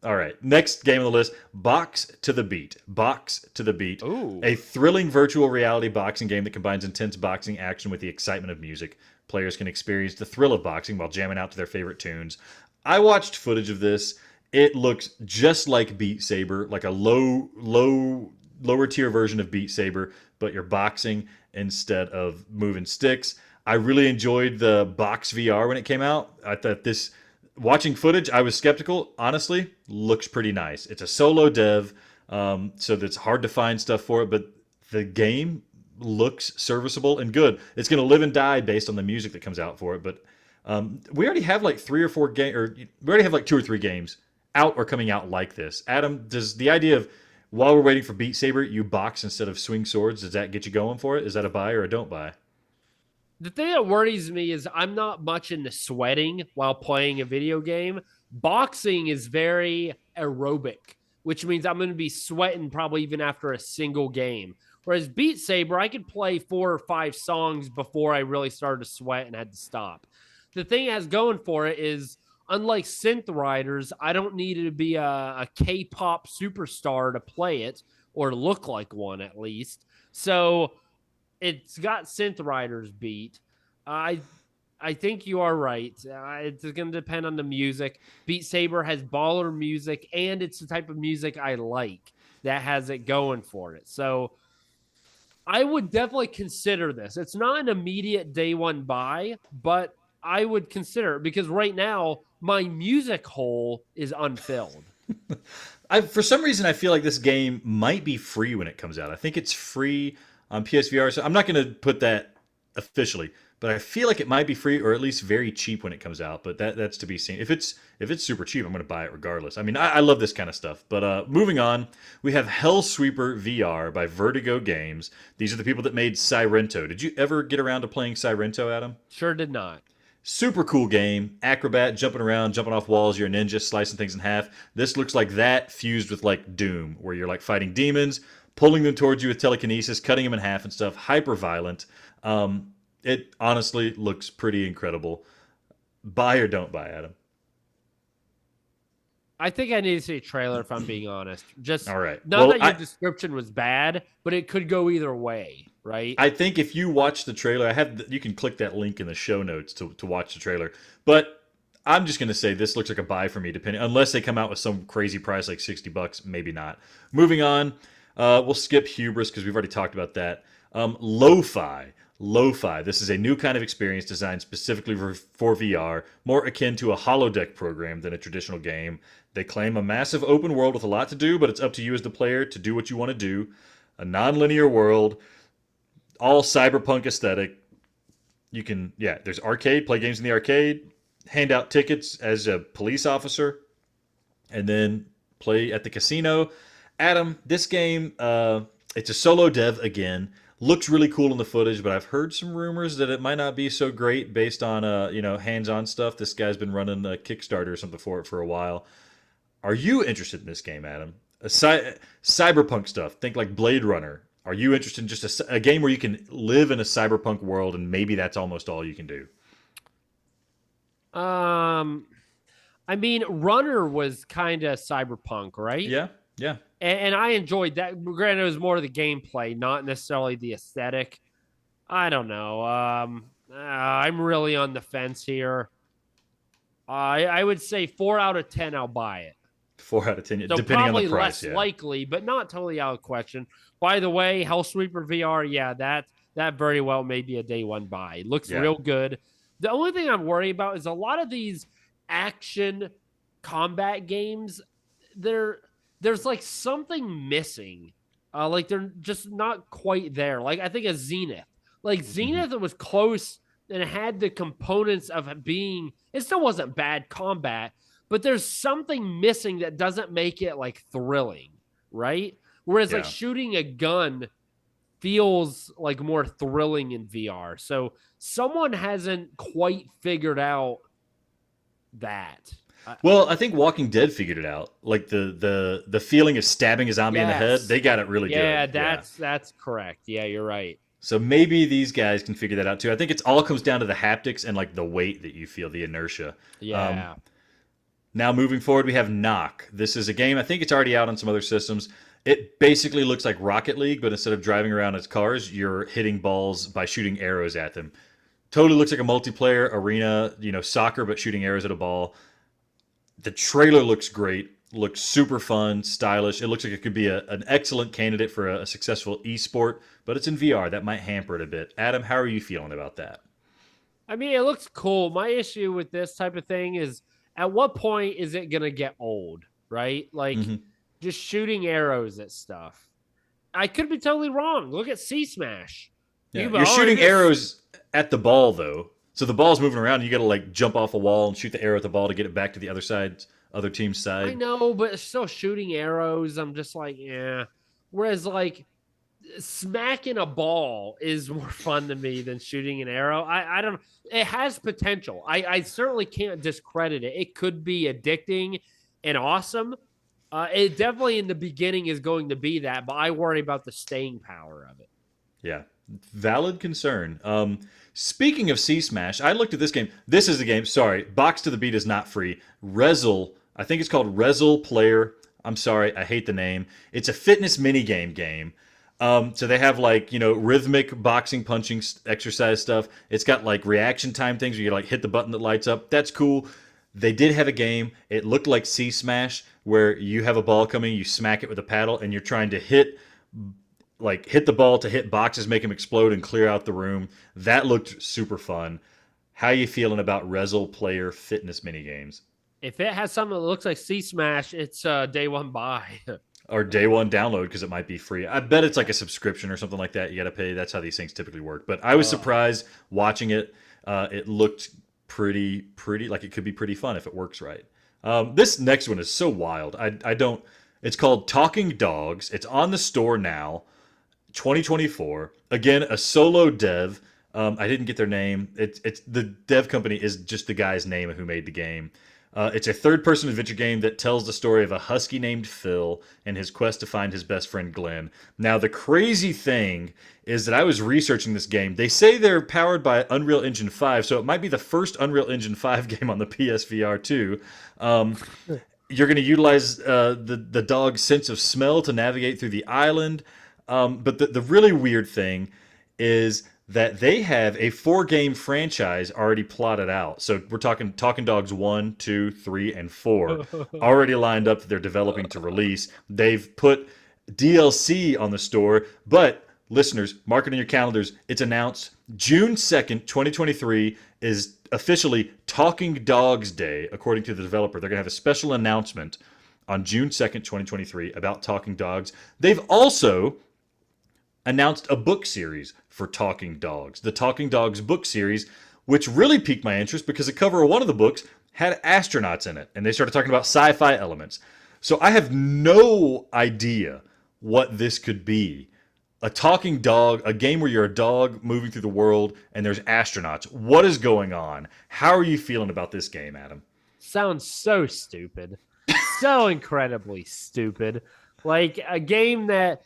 All right. Next game on the list, Box to the Beat. Box to the Beat.
Ooh.
A thrilling virtual reality boxing game that combines intense boxing action with the excitement of music. Players can experience the thrill of boxing while jamming out to their favorite tunes. I watched footage of this. It looks just like Beat Saber, like a lower tier version of Beat Saber, but you're boxing instead of moving sticks. I really enjoyed the Box VR when it came out. I thought this, watching footage, I was skeptical. Honestly, looks pretty nice. It's a solo dev, so that's hard to find stuff for it, but the game looks serviceable and good. It's going to live and die based on the music that comes out for it, but we already have like 2 or 3 games out or coming out like this. Adam, does the idea of while we're waiting for Beat Saber, you box instead of swing swords, does that get you going for it? Is that a buy or a don't buy?
The thing that worries me is I'm not much into sweating while playing a video game. Boxing is very aerobic, which means I'm going to be sweating probably even after a single game. Whereas Beat Saber, I could play 4 or 5 songs before I really started to sweat and had to stop. The thing it has going for it is, unlike Synth Riders, I don't need to be a K-pop superstar to play it, or look like one at least. So it's got Synth Riders beat. I think you are right. It's going to depend on the music. Beat Saber has baller music, and it's the type of music I like that has it going for it. So I would definitely consider this. It's not an immediate day one buy, but I would consider it because right now my music hole is unfilled.
For some reason, I feel like this game might be free when it comes out. I think it's free on PSVR. So I'm not going to put that officially, but I feel like it might be free or at least very cheap when it comes out. But that's to be seen. If it's super cheap, I'm going to buy it regardless. I mean, I love this kind of stuff. But moving on, we have Hellsweeper VR by Vertigo Games. These are the people that made Sirento. Did you ever get around to playing Sirento, Adam?
Sure did not.
Super cool game. Acrobat, jumping around, jumping off walls. You're a ninja, slicing things in half. This looks like that fused with like Doom, where you're like fighting demons, pulling them towards you with telekinesis, cutting them in half and stuff. Hyper violent. It honestly looks pretty incredible. Buy or don't buy, Adam?
I think I need to see a trailer if I'm being honest. Just
all right.
Not that your description was bad, but it could go either way, right?
I think if you watch the trailer, you can click that link in the show notes to watch the trailer. But I'm just going to say this looks like a buy for me, depending, unless they come out with some crazy price like $60, maybe not. Moving on, we'll skip Hubris because we've already talked about that. Lo-Fi. Lo-Fi. This is a new kind of experience designed specifically for VR, more akin to a holodeck program than a traditional game. They claim a massive open world with a lot to do, but it's up to you as the player to do what you want to do. A non-linear world, all cyberpunk aesthetic. You can, there's arcade, play games in the arcade, hand out tickets as a police officer, and then play at the casino. Adam, this game, it's a solo dev again. Looks really cool in the footage, but I've heard some rumors that it might not be so great based on hands-on stuff. This guy's been running a Kickstarter or something for it for a while. Are you interested in this game, Adam? Cyberpunk stuff. Think like Blade Runner. Are you interested in just a game where you can live in a cyberpunk world and maybe that's almost all you can do?
I mean, Runner was kind of cyberpunk, right?
Yeah, yeah.
And I enjoyed that. Granted, it was more the gameplay, not necessarily the aesthetic. I don't know. I'm really on the fence here. I would say 4 out of 10, I'll buy it.
4 out of 10,
so
depending on the
less
price.
likely, but not totally out of question. By the way, Hellsweeper VR, that very well may be a day one buy. It looks real good. The only thing I'm worried about is a lot of these action combat games, there's like something missing. Like they're just not quite there. Like I think of Zenith. Like Zenith, it was close and it had the components of being, it still wasn't bad combat, but there's something missing that doesn't make it like thrilling, right? Whereas like shooting a gun feels like more thrilling in VR. So someone hasn't quite figured out that.
Well, I think Walking Dead figured it out. Like the feeling of stabbing a zombie in the head, they got it really good.
Yeah, that's correct. Yeah, you're right.
So maybe these guys can figure that out too. I think it all comes down to the haptics and like the weight that you feel, the inertia.
Yeah.
Now moving forward, we have Knock. This is a game, I think it's already out on some other systems. It basically looks like Rocket League, but instead of driving around as cars, you're hitting balls by shooting arrows at them. Totally looks like a multiplayer arena, soccer, but shooting arrows at a ball. The trailer looks great, looks super fun, stylish. It looks like it could be an excellent candidate for a successful esport, but it's in VR. That might hamper it a bit. Adam, how are you feeling about that?
I mean, it looks cool. My issue with this type of thing is at what point is it going to get old, right? Like just shooting arrows at stuff. I could be totally wrong. Look at C Smash.
Yeah. You're shooting arrows at the ball, though. So the ball's moving around, and you got to like jump off a wall and shoot the arrow at the ball to get it back to the other team's side.
I know, but still shooting arrows, I'm just like, yeah. Whereas like smacking a ball is more fun to me than shooting an arrow. I don't. It has potential. I certainly can't discredit it. It could be addicting and awesome. It definitely in the beginning is going to be that, but I worry about the staying power of it.
Yeah, valid concern. Speaking of C Smash, I looked at this game. This is a game. Sorry, Box to the Beat is not free. Rezzle, I think it's called Rezzle Player. I'm sorry, I hate the name. It's a fitness minigame game. So they have like, rhythmic boxing, punching exercise stuff. It's got like reaction time things where you like hit the button that lights up. That's cool. They did have a game. It looked like C Smash where you have a ball coming, you smack it with a paddle, and you're trying to hit the ball to hit boxes, make them explode, and clear out the room. That looked super fun. How you feeling about Rezzle Player fitness minigames?
If it has something that looks like C Smash, it's day one buy.
Or day one download because it might be free. I bet it's like a subscription or something like that. You got to pay. That's how these things typically work. But I was surprised watching it. It looked pretty like it could be pretty fun if it works right. This next one is so wild. I don't. It's called Talking Dogs. It's on the store now. 2024. Again, a solo dev. I didn't get their name. It's the dev company is just the guy's name who made the game. It's a third-person adventure game that tells the story of a husky named Phil and his quest to find his best friend Glenn. Now, the crazy thing is that I was researching this game. They say they're powered by Unreal Engine 5, so it might be the first Unreal Engine 5 game on the PSVR 2. You're going to utilize the dog's sense of smell to navigate through the island. But the really weird thing is that they have a 4-game franchise already plotted out. So we're talking Talking Dogs 1, 2, 3, and 4 already lined up that they're developing to release. They've put DLC on the store, but listeners, mark it in your calendars. It's announced June 2nd, 2023 is officially Talking Dogs Day, according to the developer. They're going to have a special announcement on June 2nd, 2023 about Talking Dogs. They've also announced a book series for Talking Dogs, the Talking Dogs book series, which really piqued my interest because the cover of one of the books had astronauts in it, and they started talking about sci-fi elements. So I have no idea what this could be. A talking dog, a game where you're a dog moving through the world and there's astronauts. What is going on? How are you feeling about this game, Adam?
Sounds so stupid. So incredibly stupid. Like a game that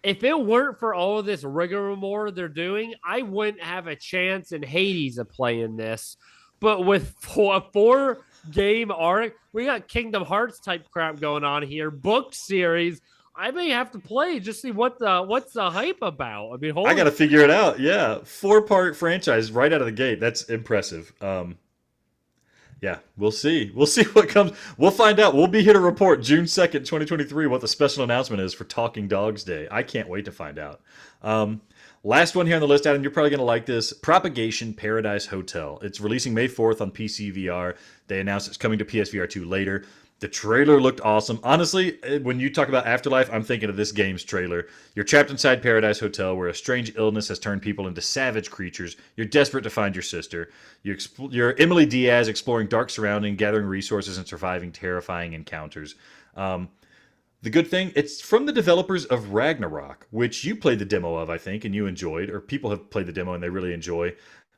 if it weren't for all of this rigmarole they're doing, I wouldn't have a chance in Hades of playing this. But with a 4-game arc, we got Kingdom Hearts type crap going on here, book series. I may have to play just see what's the hype about. I mean,
I got to figure it out. Yeah, 4-part franchise right out of the gate. That's impressive. Yeah, we'll see. We'll see what comes. We'll find out. We'll be here to report June 2nd, 2023, what the special announcement is for Talking Dogs Day. I can't wait to find out. Last one here on the list, Adam, you're probably going to like this. Propagation Paradise Hotel. It's releasing May 4th on PC VR. They announced it's coming to PSVR 2 later. The trailer looked awesome. Honestly, when you talk about Afterlife, I'm thinking of this game's trailer. You're trapped inside Paradise Hotel where a strange illness has turned people into savage creatures. You're desperate to find your sister. You're Emily Diaz exploring dark surroundings, gathering resources, and surviving terrifying encounters. The good thing, it's from the developers of Ragnarok, which you played the demo of, I think, and you enjoyed, or people have played the demo and they really enjoy.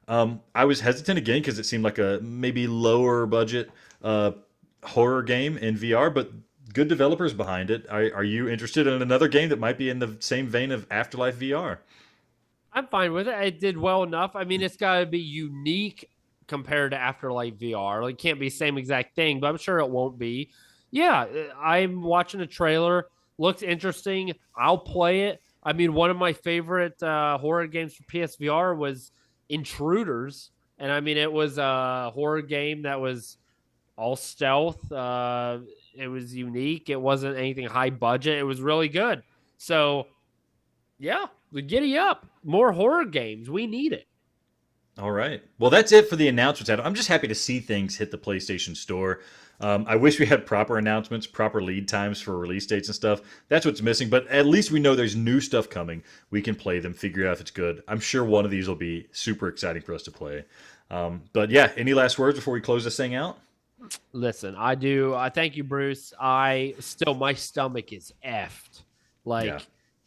I was hesitant again because it seemed like a maybe lower budget horror game in VR, but good developers behind it. Are you interested in another game that might be in the same vein of Afterlife VR?
I'm fine with it. It did well enough. I mean, it's got to be unique compared to Afterlife VR. Like, it can't be the same exact thing, but I'm sure it won't be. Yeah, I'm watching a trailer. Looks interesting. I'll play it. I mean, one of my favorite horror games for PSVR was Intruders. And I mean, it was a horror game that was all stealth. It was unique. It wasn't anything high budget. It was really good. So, yeah, giddy up. More horror games. We need it.
All right. Well, that's it for the announcements, Adam. I'm just happy to see things hit the PlayStation Store. I wish we had proper announcements, proper lead times for release dates and stuff. That's what's missing, but at least we know there's new stuff coming. We can play them, figure out if it's good. I'm sure one of these will be super exciting for us to play. But yeah, any last words before we close this thing out?
Listen, I do. I thank you, Bruce. My stomach is effed. Like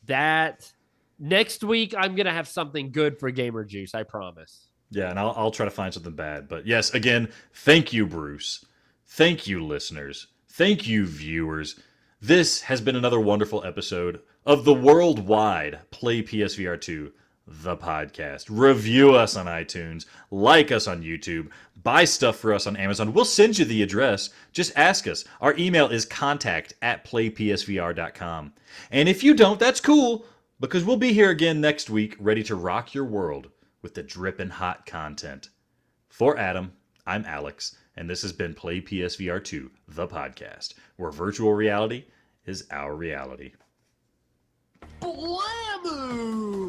that. Next week, I'm going to have something good for Gamer Juice. I promise.
Yeah, and I'll try to find something bad. But yes, again, thank you, Bruce. Thank you, listeners. Thank you, viewers. This has been another wonderful episode of the worldwide Play PSVR 2, the podcast. Review us on iTunes, like us on YouTube, buy stuff for us on Amazon. We'll send you the address. Just ask us. Our email is contact@playpsvr.com. And if you don't, that's cool, because we'll be here again next week, ready to rock your world with the dripping hot content. For Adam, I'm Alex, and this has been Play PSVR 2, the podcast, where virtual reality is our reality.
Blammo!